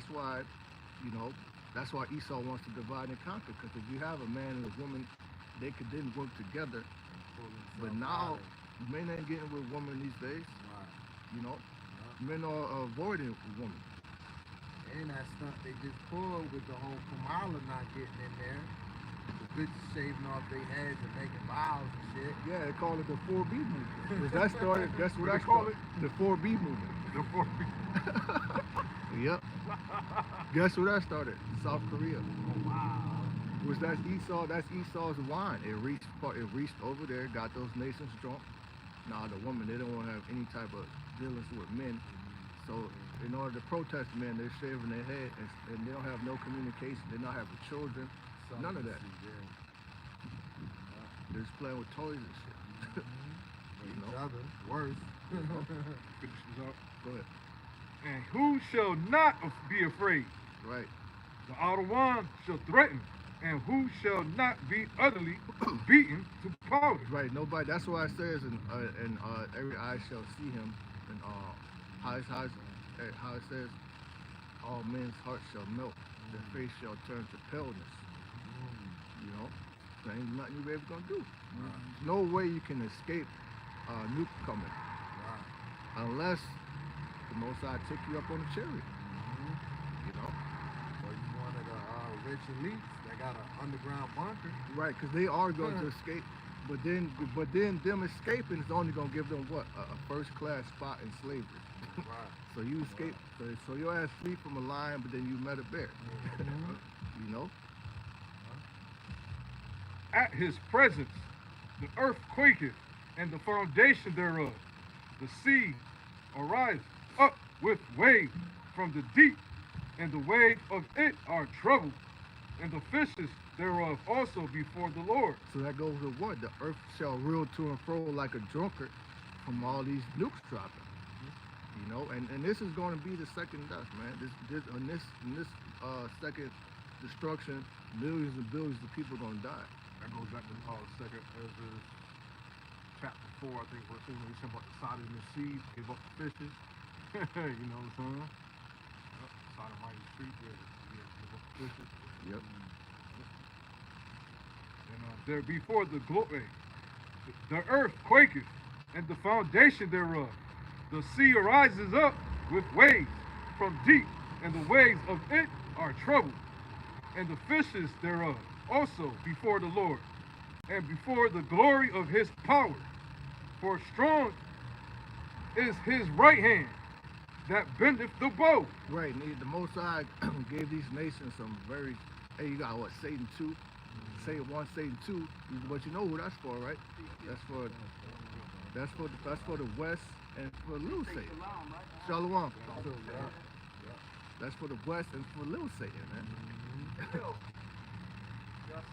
Speaker 1: why, you know, that's why Esau wants to divide and conquer. Because if you have a man and a woman, they could then work together. But now, men ain't getting with women these days.
Speaker 2: Right.
Speaker 1: You know, men are avoiding women.
Speaker 2: And that stunt they just pulled with the whole Kamala not getting in there. The bitches shaving off their heads and making vows and shit.
Speaker 1: Yeah, they call it the 4B movement. 'Cause that started, that's what
Speaker 3: What
Speaker 1: I
Speaker 3: they call
Speaker 1: call it. The 4B movement.
Speaker 3: The 4B.
Speaker 1: Yep. Guess where that started? South Korea.
Speaker 3: Oh, wow.
Speaker 1: That's Esau's wine. It reached over there, got those nations drunk. Now the women, they don't want to have any type of dealings with men. So in order to protest men, they're shaving their head and they don't have no communication. They're not having children. None of that. They're just playing with toys and shit.
Speaker 2: You know? Worse.
Speaker 3: Finish this up.
Speaker 1: Go ahead.
Speaker 3: And who shall not be afraid?
Speaker 1: Right.
Speaker 3: The outer one shall threaten, and who shall not be utterly beaten to powder?
Speaker 1: Right. Nobody. That's why it says, and every eye shall see him, and how it says, all men's hearts shall melt, their face shall turn to paleness. You know, there ain't nothing you're ever gonna do. There's no way you can escape nuke coming, unless the Most High take you up on a chariot. You know.
Speaker 2: Or you one of the rich elites that got an underground bunker.
Speaker 1: Right, because they are going to escape, but then them escaping is only gonna give them what, a first-class spot in slavery.
Speaker 2: Right.
Speaker 1: So you escape, so your ass flee from a lion, but then you met a bear. You know.
Speaker 3: At his presence, the earth quaketh, and the foundation thereof. The sea arises up with waves. from the deep, and the waves of it are troubled, and the fishes thereof also before the Lord.
Speaker 1: So that goes with what? The earth shall reel to and fro like a drunkard from all these nukes dropping. You know, and this is going to be the second death, man. In this second destruction, millions and billions of people are going to die.
Speaker 3: That goes back to second Ezra chapter 4, I think, verse 8, when he said about the side of the seas, give up the fishes. You know what I'm saying? Yep. Side of mighty street, yeah, give up the fishes.
Speaker 1: Yep.
Speaker 3: And there before the glory, the earth quaketh, and the foundation thereof. The sea arises up with waves from deep, and the waves of it are troubled, and the fishes thereof also before the Lord, and before the glory of his power. For strong is his right hand that bendeth the bow.
Speaker 1: Right. And the Most High gave these nations some very. Hey, you got what? Satan 2. Satan 1, Satan 2. But you know who that's for, right? That's for the West and for little Satan. Shalom. That's for the West and for little Satan, man.
Speaker 4: Y'all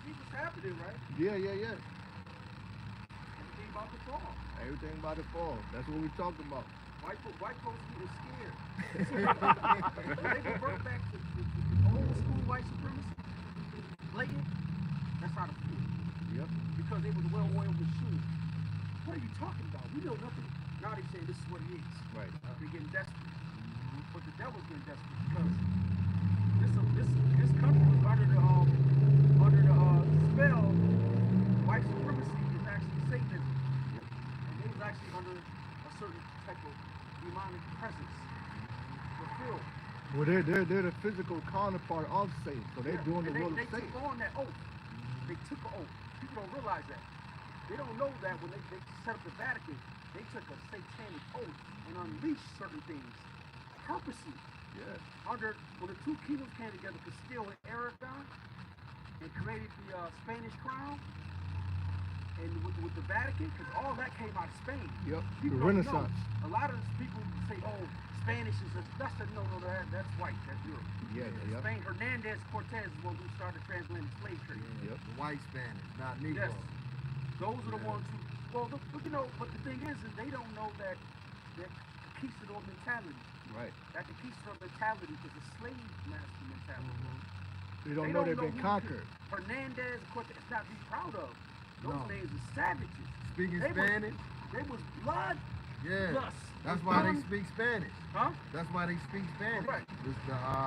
Speaker 4: see what's happening, right?
Speaker 1: Yeah.
Speaker 4: Everything about to fall.
Speaker 1: Everything about to fall. That's what we talking about.
Speaker 4: White folks getting scared. When they revert back to old school white supremacy, blatant, that's how to feel.
Speaker 1: Yep.
Speaker 4: Because they was well-oiled machine. What are you talking about? We know nothing. Now they say this is what it is.
Speaker 1: Right.
Speaker 4: They're getting desperate. But the devil's getting desperate because this country was under the spell. White supremacy is actually Satanism. And they was actually under a certain type of demonic presence. Fulfilled.
Speaker 1: Well, they're the physical counterpart of Satan, so they're doing the will of
Speaker 4: They
Speaker 1: Satan.
Speaker 4: took on that oath. They took an oath. People don't realize that. They don't know that when they set up the Vatican, they took a satanic oath and unleashed certain things purposely.
Speaker 1: Yeah.
Speaker 4: When the two kingdoms came together, Castile and Aragon, and created the Spanish crown, and with the Vatican, because all that came out of Spain.
Speaker 1: Yep.
Speaker 4: People
Speaker 1: The
Speaker 4: don't
Speaker 1: Renaissance.
Speaker 4: know. A lot of people say, "Oh, Spanish is that's white, that's Europe."
Speaker 1: Yeah. Yep.
Speaker 4: Spain, Hernandez Cortez is the one who started the transatlantic slave trade.
Speaker 1: Yep.
Speaker 2: The white Spanish, not Negro.
Speaker 4: Yes, those are the ones who. Well, but the thing is they don't know that conquistador mentality.
Speaker 1: Right.
Speaker 4: That conquistador mentality is a slave master mentality.
Speaker 1: They don't know they've been conquered.
Speaker 4: Hernandez Cortez is not to be proud of. Those
Speaker 2: No.
Speaker 4: names are savages.
Speaker 2: Speaking
Speaker 4: They
Speaker 2: Spanish?
Speaker 4: They was blood.
Speaker 2: Yeah.
Speaker 4: Lust.
Speaker 2: That's why they
Speaker 4: Tongue.
Speaker 2: speak Spanish.
Speaker 4: Huh?
Speaker 2: That's why they speak Spanish.
Speaker 4: Right.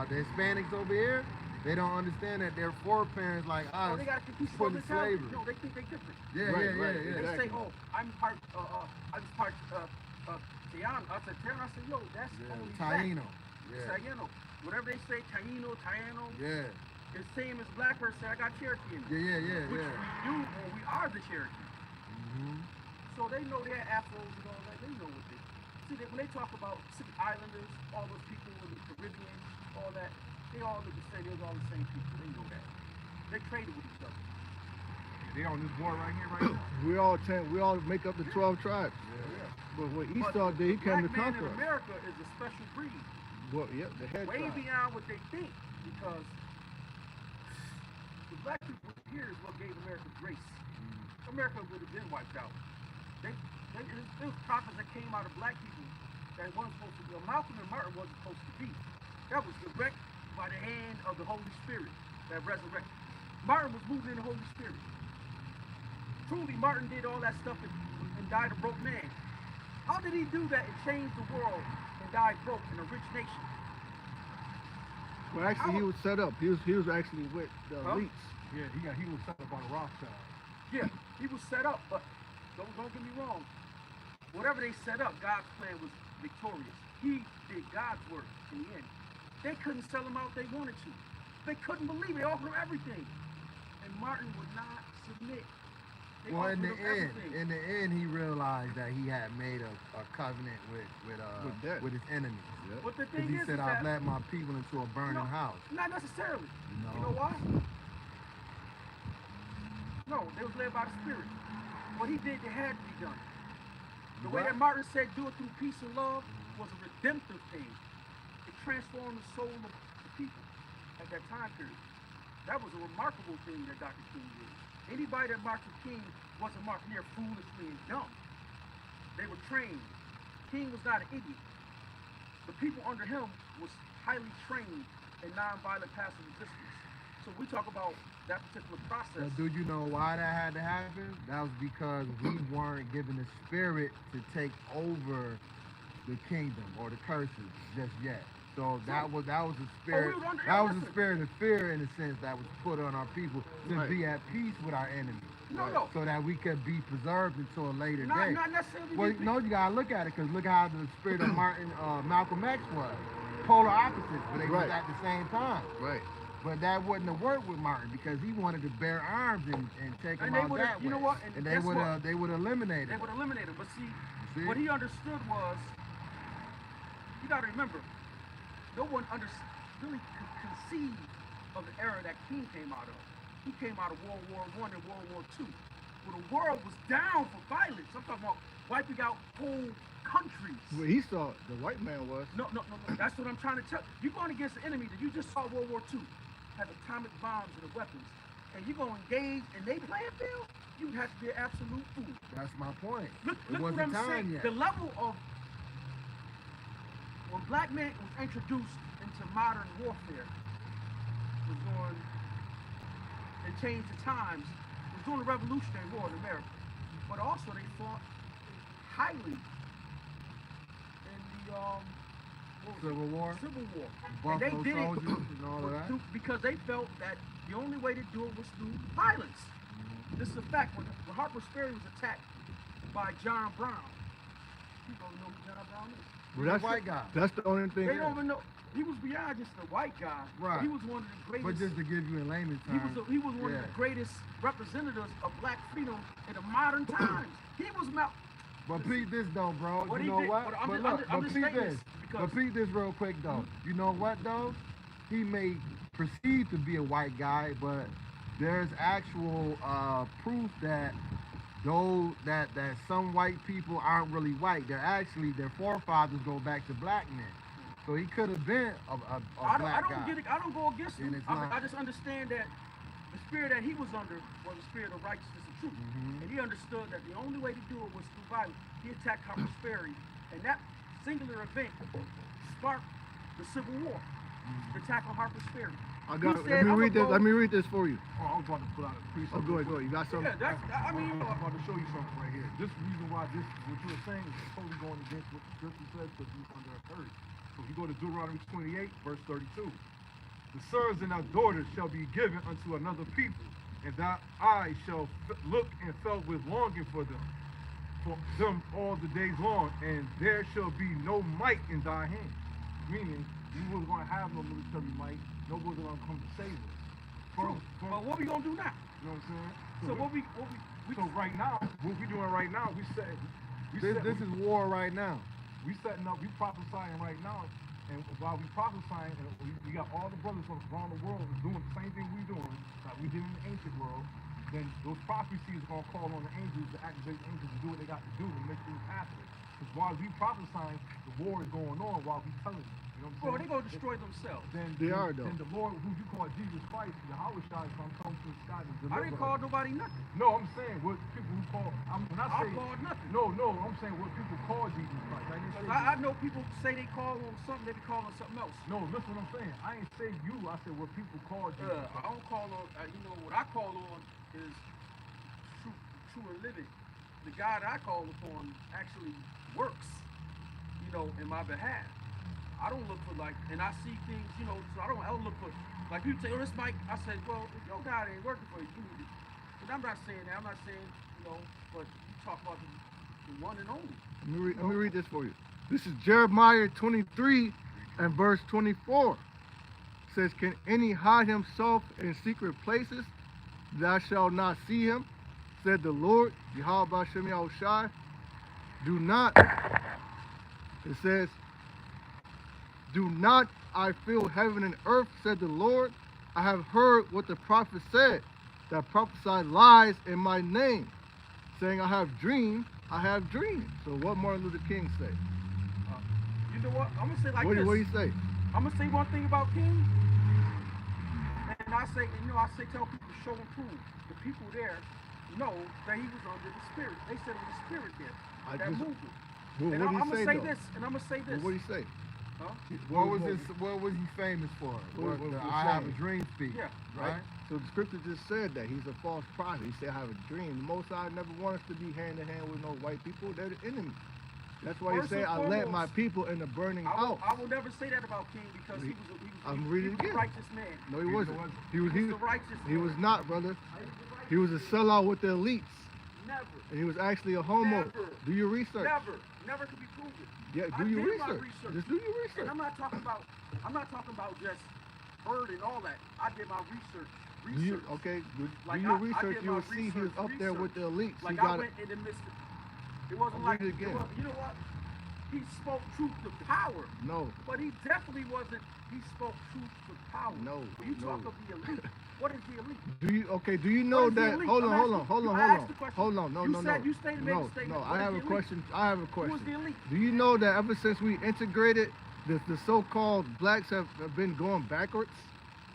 Speaker 2: The Hispanics over here, they don't understand that their foreparents like us
Speaker 4: Oh, they got a conquistador
Speaker 2: put in
Speaker 4: mentality.
Speaker 2: slavery.
Speaker 4: No, they think they different.
Speaker 2: Yeah,
Speaker 1: Right,
Speaker 2: yeah,
Speaker 1: right,
Speaker 2: yeah, yeah.
Speaker 4: They
Speaker 1: exactly.
Speaker 4: say, "Oh, I'm part Tayano." I said, "Tayano." I said, "Yo, that's only black."
Speaker 2: Taino. Yeah.
Speaker 4: Taino. Whatever they say, Taino,
Speaker 2: Yeah.
Speaker 4: it's the same as black person say, "I got Cherokee in it."
Speaker 2: Yeah, yeah,
Speaker 4: Which
Speaker 2: yeah.
Speaker 4: we do, or we are the Cherokee.
Speaker 2: Mm-hmm.
Speaker 4: So they know their afros and all that. They know what they. See, when they talk about Pacific Islanders, all those people in the Caribbean, all that, they all look the same. They're all the same people. They know that. They traded with each other.
Speaker 3: They on this board right here, right now.
Speaker 1: We all make up the 12 tribes.
Speaker 2: Yeah.
Speaker 1: But what
Speaker 4: But
Speaker 1: Esau did, he
Speaker 4: the
Speaker 1: came to
Speaker 4: black man
Speaker 1: conquer
Speaker 4: in
Speaker 1: us.
Speaker 4: America is a special breed.
Speaker 1: Well, yep, the head
Speaker 4: Way
Speaker 1: tribe.
Speaker 4: beyond what they think, because the black people here is what gave America grace. America would have been wiped out. There was prophets that came out of black people that wasn't supposed to be. Malcolm and Martin wasn't supposed to be. That was direct by the hand of the Holy Spirit that resurrected. Martin was moving in the Holy Spirit. Truly, Martin did all that stuff and died a broke man. How did he do that and change the world and die broke in a rich nation?
Speaker 1: Well, actually, he was set up. He was actually with the
Speaker 4: Huh?
Speaker 1: elites.
Speaker 3: Yeah, he was set up by the Rothschild.
Speaker 4: Yeah, he was set up, but don't get me wrong. Whatever they set up, God's plan was victorious. He did God's work in the end. They couldn't sell him out they wanted to. They couldn't believe it. They offered him everything. And Martin would not submit. They
Speaker 2: Well, in
Speaker 4: offered
Speaker 2: the
Speaker 4: him
Speaker 2: end,
Speaker 4: everything.
Speaker 2: he realized that he had made a covenant
Speaker 1: death.
Speaker 2: with his enemies.
Speaker 1: Yep.
Speaker 4: But the
Speaker 2: Because
Speaker 4: thing
Speaker 2: he
Speaker 4: is,
Speaker 2: said,
Speaker 4: is
Speaker 2: "I've
Speaker 4: that,
Speaker 2: led my people into a burning
Speaker 4: No.
Speaker 2: house."
Speaker 4: not necessarily.
Speaker 2: No.
Speaker 4: You know why? No, they was led by the Spirit. What he did, it had to be done. The way
Speaker 2: Right.
Speaker 4: that Martin said, do it through peace and love, was a redemptive thing. It transformed the soul of the people at that time period. That was a remarkable thing that Dr. King did. Anybody that marched with King wasn't marching there foolishly and dumb. They were trained. King was not an idiot. The people under him was highly trained in nonviolent passive resistance. So we talk about that particular process.
Speaker 2: But do you know why that had to happen? That was because we weren't given the spirit to take over the kingdom or the curses just yet. So that was a spirit. That was a spirit of fear in a sense that was put on our people to be at peace with our enemies.
Speaker 4: No.
Speaker 2: So that we could be preserved until a later
Speaker 4: Not
Speaker 2: day.
Speaker 4: necessarily.
Speaker 2: Well, no, you gotta look at it because look how the spirit of Malcolm X was. Polar opposites, but they was at the same time.
Speaker 1: Right.
Speaker 2: But that wouldn't have worked with Martin because he wanted to bear arms and take them out that way.
Speaker 4: You know what?
Speaker 2: And they would eliminate
Speaker 4: They
Speaker 2: him.
Speaker 4: would eliminate him. But see, what he understood was, you got to remember, no one really could conceive of the era that King came out of. He came out of World War I and World War II, where the world was down for violence. I'm talking about wiping out whole countries.
Speaker 1: Well, he saw the white man was.
Speaker 4: No. That's what I'm trying to tell you. You're going against an enemy that you just saw World War II have atomic bombs and weapons, and you're going to engage in their playing field? You have to be an absolute fool.
Speaker 2: That's my point.
Speaker 4: Look
Speaker 2: it
Speaker 4: what
Speaker 2: wasn't
Speaker 4: I'm
Speaker 2: time
Speaker 4: saying.
Speaker 2: yet.
Speaker 4: The level of when black man was introduced into modern warfare was going and changed the times. Was during the Revolutionary War in America, but also they fought highly in the
Speaker 2: Civil War.
Speaker 4: Civil War.
Speaker 2: Buffalo
Speaker 4: And they did
Speaker 2: soldiers
Speaker 4: it
Speaker 2: and all of that.
Speaker 4: because they felt that the only way to do it was through violence. This is a fact. When Harper's Ferry was attacked by John Brown, people don't know who John Brown is.
Speaker 1: Well, that's
Speaker 2: the white guy.
Speaker 1: That's the only thing.
Speaker 4: They don't even know. He was beyond just a white guy.
Speaker 2: Right.
Speaker 4: He was one of the greatest.
Speaker 2: But just to give you in layman's
Speaker 4: he
Speaker 2: terms,
Speaker 4: was one of the greatest representatives of black freedom in the modern times. He was
Speaker 2: But peep this though, bro.
Speaker 4: What
Speaker 2: you
Speaker 4: he
Speaker 2: know
Speaker 4: did-
Speaker 2: what?
Speaker 4: but I'm
Speaker 2: But
Speaker 4: just-
Speaker 2: look,
Speaker 4: I'm
Speaker 2: but
Speaker 4: just
Speaker 2: peep
Speaker 4: saying
Speaker 2: this.
Speaker 4: this because-
Speaker 2: But peep this real quick though. You know what though? He may perceive to be a white guy, but there's actual proof that that some white people aren't really white. They're actually their forefathers go back to black men. So he could have been a
Speaker 4: I
Speaker 2: black
Speaker 4: don't
Speaker 2: guy.
Speaker 4: get it. I don't go against
Speaker 2: And
Speaker 4: him.
Speaker 2: it's not.
Speaker 4: I just understand that the spirit that he was under was the spirit of righteousness and truth.
Speaker 2: Mhm.
Speaker 4: And he understood that the only way to do it was through violence. He attacked Harper's Ferry, and that singular event sparked the Civil War. The attack on Harper's Ferry.
Speaker 1: I
Speaker 4: He
Speaker 1: got.
Speaker 4: said,
Speaker 1: Let me
Speaker 4: "I'ma
Speaker 1: read this.
Speaker 4: go-"
Speaker 1: Let me read this for you.
Speaker 3: Oh, I was about to put out a piece.
Speaker 1: Oh, go ahead. You got something?
Speaker 4: Yeah, I mean,
Speaker 3: I'm about to show you something right here. This reason why what you were saying is totally going against what the scripture says because he's under a curse. So if you go to Deuteronomy 28, verse 32, the sons and our daughters shall be given unto another people, and thy eyes shall look and felt with longing for them all the days long, and there shall be no might in thy hand. Meaning, you wasn't going to have no military might, nobody's going to come to save us.
Speaker 4: but what we gonna do now?
Speaker 3: You know what I'm saying?
Speaker 4: So
Speaker 3: So right now, what we doing right now,
Speaker 2: This is war right now.
Speaker 3: we setting up, we prophesying right now, and while we prophesying, and we got all the brothers from around the world doing the same thing we doing, like we did in the ancient world, then those prophecies are gonna call on the angels to activate the angels to do what they got to do to make things happen. Because while we prophesying, the war is going on while we telling you. You know what I'm
Speaker 4: Bro,
Speaker 3: saying?
Speaker 4: they gonna destroy themselves.
Speaker 1: They are, though.
Speaker 3: Then the Lord, who you call Jesus Christ, Yahweh Shai, is gonna come to the sky to deliver
Speaker 4: I didn't
Speaker 3: us.
Speaker 4: call nobody nothing.
Speaker 3: No, I'm saying what people who call. When I
Speaker 4: I
Speaker 3: say
Speaker 4: called nothing.
Speaker 3: no, I'm saying what people call Jesus Christ. I didn't say.
Speaker 4: I know people say they call on something, they be calling something else.
Speaker 3: No, listen what I'm saying. I ain't say you. I said what people call Jesus.
Speaker 4: I don't call on. You know what I call on is true and living. The God I call upon actually works. You know, in my behalf. I don't look for and I see things. You know, so I don't look for like people say, oh, this mic. I say, well, if your God ain't working for you, you need it. But I'm not saying that. I'm not saying but you talk about the one and only.
Speaker 1: Let me read this for you. This is Jeremiah 23 and verse 24. It says, can any hide himself in secret places? Thou shalt not see him, said the Lord, Yahweh B'Shem Yahushai. Do not, it says, do not I fill heaven and earth, said the Lord. I have heard what the prophet said, that prophesied lies in my name, saying I have dreamed, I have dreamed. So what Martin Luther King say?
Speaker 4: You know what? I'm gonna say like
Speaker 1: What
Speaker 4: this.
Speaker 1: do you say?
Speaker 4: I'm gonna say one thing about King, and I say, tell people show and prove. The people there know that he was under the spirit. They said it was the spirit there that moved him.
Speaker 1: Well,
Speaker 4: And
Speaker 1: what
Speaker 4: I'm
Speaker 1: did
Speaker 4: gonna
Speaker 1: he say
Speaker 4: say
Speaker 1: though?
Speaker 4: this, and I'm gonna say this.
Speaker 1: Well, what did he say?
Speaker 4: Huh?
Speaker 2: What was he famous for?
Speaker 1: What
Speaker 2: The
Speaker 1: was
Speaker 2: I have a
Speaker 1: saying?
Speaker 2: dream speech.
Speaker 4: Yeah.
Speaker 2: Right?
Speaker 1: So the scripture just said that he's a false prophet. He said, I have a dream. The Most High never want us to be hand in hand with no white people. They're the enemy. That's why he
Speaker 4: First
Speaker 1: said,
Speaker 4: and
Speaker 1: I let my
Speaker 4: foremost,
Speaker 1: people in the burning house.
Speaker 4: I will never say that about King because he
Speaker 1: I'm
Speaker 4: was
Speaker 1: reading
Speaker 4: a
Speaker 1: again.
Speaker 4: righteous man.
Speaker 1: No, he wasn't.
Speaker 4: He was the righteous
Speaker 1: He
Speaker 4: man.
Speaker 1: was not, brother.
Speaker 4: He was the righteous
Speaker 1: He was a sellout with the elites.
Speaker 4: Never.
Speaker 1: And he was actually a homo.
Speaker 4: Never.
Speaker 1: Do your research.
Speaker 4: Never could be proven.
Speaker 1: Yeah,
Speaker 4: I
Speaker 1: do your
Speaker 4: did my
Speaker 1: research.
Speaker 4: research.
Speaker 1: Just do your research.
Speaker 4: And I'm not talking about just heard and all that. I did my research.
Speaker 1: Do you, okay, do
Speaker 4: Like,
Speaker 1: your
Speaker 4: I
Speaker 1: research.
Speaker 4: did
Speaker 1: You
Speaker 4: my
Speaker 1: will see he was up there with the elites.
Speaker 4: Like
Speaker 1: he
Speaker 4: I
Speaker 1: got
Speaker 4: went in the midst of it wasn't
Speaker 1: I'll
Speaker 4: like
Speaker 1: read it again.
Speaker 4: you know what? He spoke truth to power.
Speaker 1: No.
Speaker 4: But he definitely wasn't. He spoke truth to power.
Speaker 1: No,
Speaker 4: When you talk
Speaker 1: no.
Speaker 4: of the elite, what is the elite?
Speaker 1: Do you know
Speaker 4: What is the
Speaker 1: that?
Speaker 4: elite?
Speaker 1: Hold
Speaker 4: I'm
Speaker 1: on.
Speaker 4: asking- I asked the question.
Speaker 1: Hold on. No.
Speaker 4: You stated made a statement.
Speaker 1: No,
Speaker 4: What
Speaker 1: I
Speaker 4: is
Speaker 1: have
Speaker 4: the
Speaker 1: a
Speaker 4: elite?
Speaker 1: question. I have a
Speaker 4: Who
Speaker 1: question.
Speaker 4: is the elite?
Speaker 1: Do you know that ever since we integrated, the so-called blacks have been going backwards?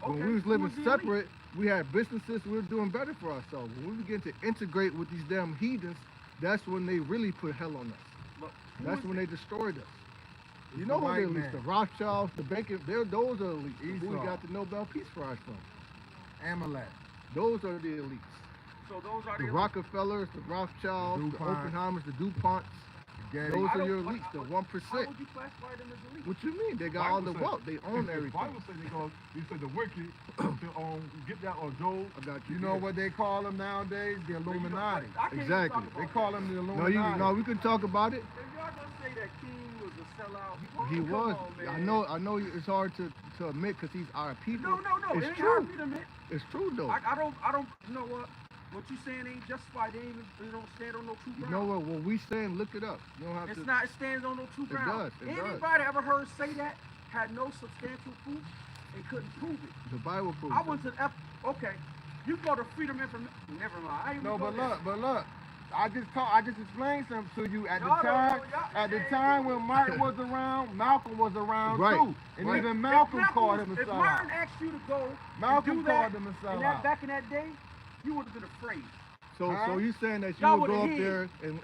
Speaker 1: When
Speaker 4: Okay,
Speaker 1: we was
Speaker 4: who
Speaker 1: living
Speaker 4: is the elite?
Speaker 1: separate, we had businesses, we were doing better for ourselves. When we begin to integrate with these damn heathens, that's when they really put hell on us.
Speaker 4: Look, who
Speaker 1: That's
Speaker 4: is
Speaker 1: when
Speaker 4: it?
Speaker 1: they destroyed us. You
Speaker 2: It's
Speaker 1: know
Speaker 2: the
Speaker 1: who the
Speaker 2: white
Speaker 1: elites,
Speaker 2: man.
Speaker 1: the Rothschilds, the Bacon, those are elites. Who we
Speaker 2: Esau.
Speaker 1: got the Nobel Peace Prize from.
Speaker 2: Amalek.
Speaker 1: Those are the elites.
Speaker 4: So those are
Speaker 1: The
Speaker 4: the
Speaker 1: Rockefellers, the Rothschilds, the
Speaker 2: DuPont.
Speaker 1: Oppenheimers, the DuPonts.
Speaker 2: Getty.
Speaker 1: Those
Speaker 4: I
Speaker 1: are
Speaker 4: don't-
Speaker 1: your
Speaker 4: but-
Speaker 1: elites, the
Speaker 4: but
Speaker 1: 1%.
Speaker 4: How would you classify them as elite?
Speaker 1: What you mean? They got all the wealth. They own
Speaker 3: The
Speaker 1: everything.
Speaker 3: Bible said he said the wicked to get that or Job.
Speaker 1: I got you.
Speaker 2: You know what they call them nowadays? The Illuminati.
Speaker 4: I can't even
Speaker 1: Exactly.
Speaker 4: talk
Speaker 2: They
Speaker 4: about
Speaker 2: call
Speaker 4: that.
Speaker 2: them the
Speaker 1: No,
Speaker 2: Illuminati.
Speaker 1: we can talk about it.
Speaker 4: If y'all gonna say that King was a sellout,
Speaker 1: He
Speaker 4: come
Speaker 1: was.
Speaker 4: on, man.
Speaker 1: I know. It's hard to admit because he's our people.
Speaker 4: No.
Speaker 1: It's
Speaker 4: It ain't
Speaker 1: true.
Speaker 4: hard for me to admit.
Speaker 1: It's true though.
Speaker 4: I don't. You know what? What you saying ain't justified. They ain't even. They don't stand on no true
Speaker 1: You
Speaker 4: ground.
Speaker 1: know what? What we saying, look it up. You don't have
Speaker 4: It's
Speaker 1: to.
Speaker 4: not. It stands on no true
Speaker 1: It
Speaker 4: ground.
Speaker 1: does, it does.
Speaker 4: Anybody ever heard say that had no substantial proof and couldn't prove it?
Speaker 1: The Bible proves
Speaker 4: I
Speaker 1: it.
Speaker 4: went to the okay. You go to Freedom Information. Never mind. I ain't
Speaker 2: No,
Speaker 4: even
Speaker 2: but
Speaker 4: go
Speaker 2: look. I just explained something to you at the
Speaker 4: Y'all don't
Speaker 2: time.
Speaker 4: know, y'all-
Speaker 2: At the
Speaker 4: hey.
Speaker 2: time when Martin was around, Malcolm was around
Speaker 1: Right,
Speaker 2: too, and
Speaker 1: right.
Speaker 2: even
Speaker 4: If
Speaker 2: Malcolm called
Speaker 4: was-
Speaker 2: him a
Speaker 4: If
Speaker 2: sellout.
Speaker 4: Martin asked you to go,
Speaker 2: Malcolm
Speaker 4: and do that,
Speaker 2: called him a
Speaker 4: and
Speaker 2: sellout.
Speaker 4: that back in that day, you would have been afraid.
Speaker 1: So
Speaker 2: Huh?
Speaker 1: you saying that you
Speaker 4: Y'all
Speaker 1: would go
Speaker 4: would've
Speaker 1: up
Speaker 4: hid.
Speaker 1: there and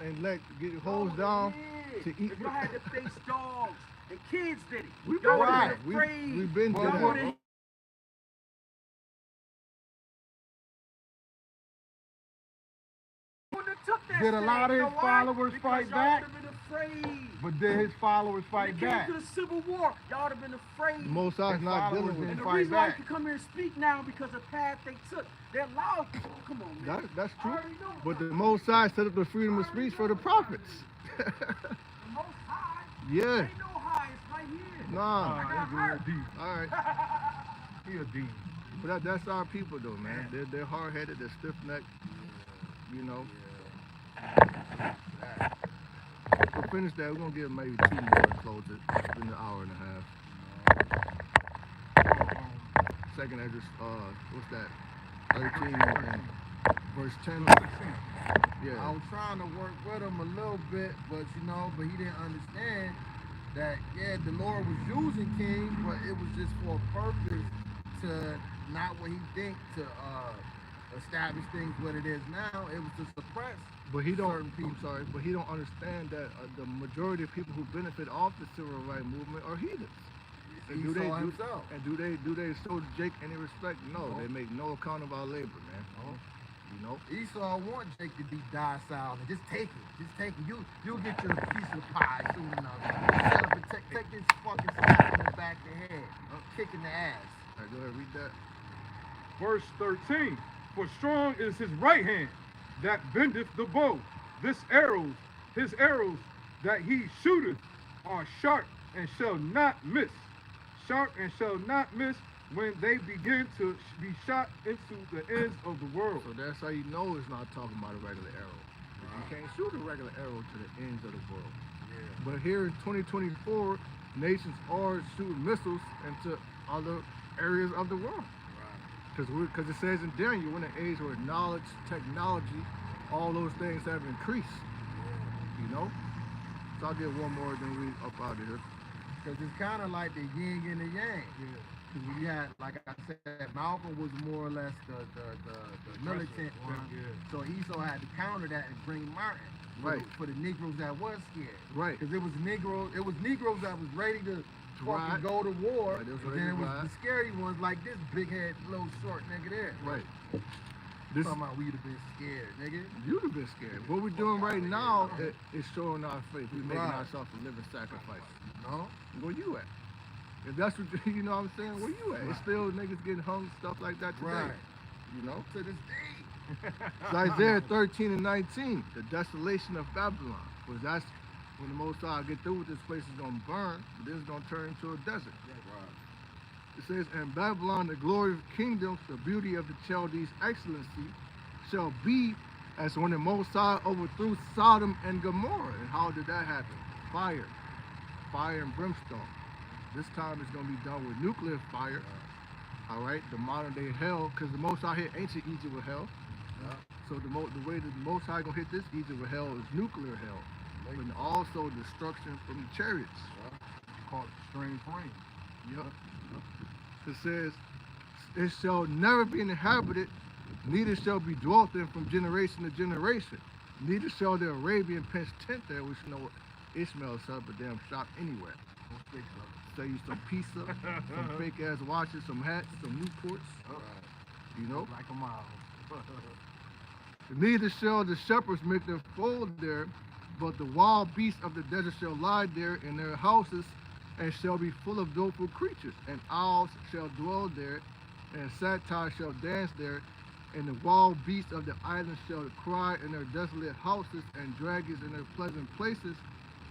Speaker 1: get hosed
Speaker 4: Y'all
Speaker 1: down
Speaker 4: would've
Speaker 1: to
Speaker 4: hid.
Speaker 1: eat?
Speaker 4: If y'all had to face dogs and kids did it,
Speaker 1: We've
Speaker 4: y'all
Speaker 1: been
Speaker 4: would have
Speaker 2: right.
Speaker 4: been afraid.
Speaker 1: We've been
Speaker 2: Well,
Speaker 1: to
Speaker 4: Y'all
Speaker 1: that.
Speaker 4: would've wouldn't have took that
Speaker 2: Did a
Speaker 4: stand.
Speaker 2: lot of
Speaker 4: You
Speaker 2: his
Speaker 4: know why?
Speaker 2: followers
Speaker 4: Because
Speaker 2: fight
Speaker 4: y'all
Speaker 2: back?
Speaker 4: would have been afraid.
Speaker 2: But did his followers
Speaker 4: When
Speaker 2: fight
Speaker 4: it came
Speaker 2: back?
Speaker 4: to the Civil War, y'all would have been afraid.
Speaker 1: The Most High's
Speaker 2: His
Speaker 1: not
Speaker 2: followers
Speaker 1: dealing with
Speaker 2: didn't
Speaker 4: And
Speaker 1: it.
Speaker 4: the
Speaker 2: fight
Speaker 4: reason why you
Speaker 2: back.
Speaker 4: can come here and speak now because of the path they took. They allowed you. Come on, man.
Speaker 1: That's
Speaker 4: I
Speaker 1: true.
Speaker 4: already know
Speaker 1: But the
Speaker 4: about
Speaker 1: Most High set up the freedom of speech for the prophets.
Speaker 4: The Most High.
Speaker 1: Yeah.
Speaker 4: Ain't no high. It's right here.
Speaker 1: Nah.
Speaker 4: I got
Speaker 3: He's
Speaker 4: hurt.
Speaker 3: real deep.
Speaker 1: All right.
Speaker 3: He a demon.
Speaker 1: But that's our people though, man. They're hard-headed. They're stiff-necked. You know. We'll finish that. We're gonna give maybe 2 more and close it. It's been an hour and a half. Second address, what's that? 13 and verse 10.
Speaker 2: I
Speaker 1: Yeah.
Speaker 2: was trying to work with him a little bit, but he didn't understand that the Lord was using King, but it was just for a purpose to not what he think to establish things what it is now. It was to suppress.
Speaker 1: But he don't.
Speaker 2: certain people.
Speaker 1: I'm sorry, but he don't understand that the majority of people who benefit off the civil rights movement are heathens. And
Speaker 2: He saw himself.
Speaker 1: And do they show Jake any respect? No, they make no account of our labor, man. You know.
Speaker 2: Esau want Jake to be docile and just take it. Just take it. You'll get your piece of pie soon enough. Shut up and take this fucking slap in the back of the head. I'm kicking the ass.
Speaker 1: All right, go ahead, read that.
Speaker 3: Verse 13. For strong is his right hand that bendeth the bow. His arrows that he shooteth are sharp and shall not miss. Sharp and shall not miss when they begin to be shot into the ends of the world.
Speaker 1: So that's how you know it's not talking about a regular arrow. You can't shoot a regular arrow to the ends of the world. But here in 2024, nations are shooting missiles into other areas of the world. Because it says in Daniel, we're in an age where knowledge, technology, all those things have increased. You know? So I'll get one more, then we up out of here.
Speaker 2: Because it's kind of like the yin and the yang.
Speaker 3: Yeah.
Speaker 2: Because we had, like I said, Malcolm was more or less the militant one.
Speaker 3: Yeah.
Speaker 2: So Esau had to counter that and bring Martin.
Speaker 1: Right.
Speaker 2: For the Negroes that was scared.
Speaker 1: Right.
Speaker 2: Because it was Negroes that was ready to
Speaker 1: Right.
Speaker 2: fucking go to war.
Speaker 1: Right, they was
Speaker 2: But
Speaker 1: ready
Speaker 2: then
Speaker 1: to
Speaker 2: it was
Speaker 1: ride.
Speaker 2: the scary ones like this big head, little short nigga there.
Speaker 1: Right. This
Speaker 2: Talking about we'd have been scared, nigga.
Speaker 1: you'd have been scared. What we're doing right now is showing our faith. We're making
Speaker 2: Right.
Speaker 1: ourselves a living sacrifice.
Speaker 2: No?
Speaker 1: Where you at? If that's what you know what I'm saying, where you at? It's still niggas getting hung, stuff like that today.
Speaker 2: Right.
Speaker 1: You know?
Speaker 2: To this day.
Speaker 1: It's Isaiah 13 and 19, the desolation of Babylon. Because that's when the Most High get through with this place is gonna burn, but then it's gonna turn into a desert. It says, and Babylon, the glory of kingdoms, the beauty of the Chaldees' excellency, shall be as when the Most High overthrew Sodom and Gomorrah. And how did that happen? Fire and brimstone. This time it's gonna be done with nuclear fire. All right, the modern day hell, because the Most High hit ancient Egypt with hell. So the way that the Most High gonna hit this Egypt with hell is nuclear hell, and also destruction from the chariots.
Speaker 3: Called strange rain.
Speaker 1: Yep. It says, it shall never be inhabited, neither shall be dwelt in from generation to generation. Neither shall the Arabian pitch tent there, which you know Ishmael set up a damn shop anywhere. Sell you some pizza, some fake ass watches, some hats, some Newports. You know?
Speaker 3: Like a mile.
Speaker 1: Neither shall the shepherds make their fold there, but the wild beasts of the desert shall lie there in their houses, and shall be full of doleful creatures. And owls shall dwell there, and satyrs shall dance there, and the wild beasts of the islands shall cry in their desolate houses, and dragons in their pleasant places.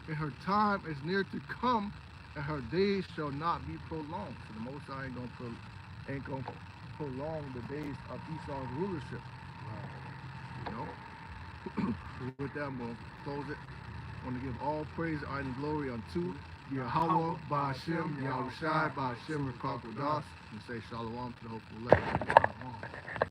Speaker 1: And her time is near to come, and her days shall not be prolonged. So the Most High ain't gonna prolong the days of Esau's rulership. You know? With that, I'm gonna close it. I want to give all praise, honor, and glory unto Yahweh, Ba'ashem, Yahushai, Ba'ashem, Rakakodas, and say Shalom to the hopeful elect.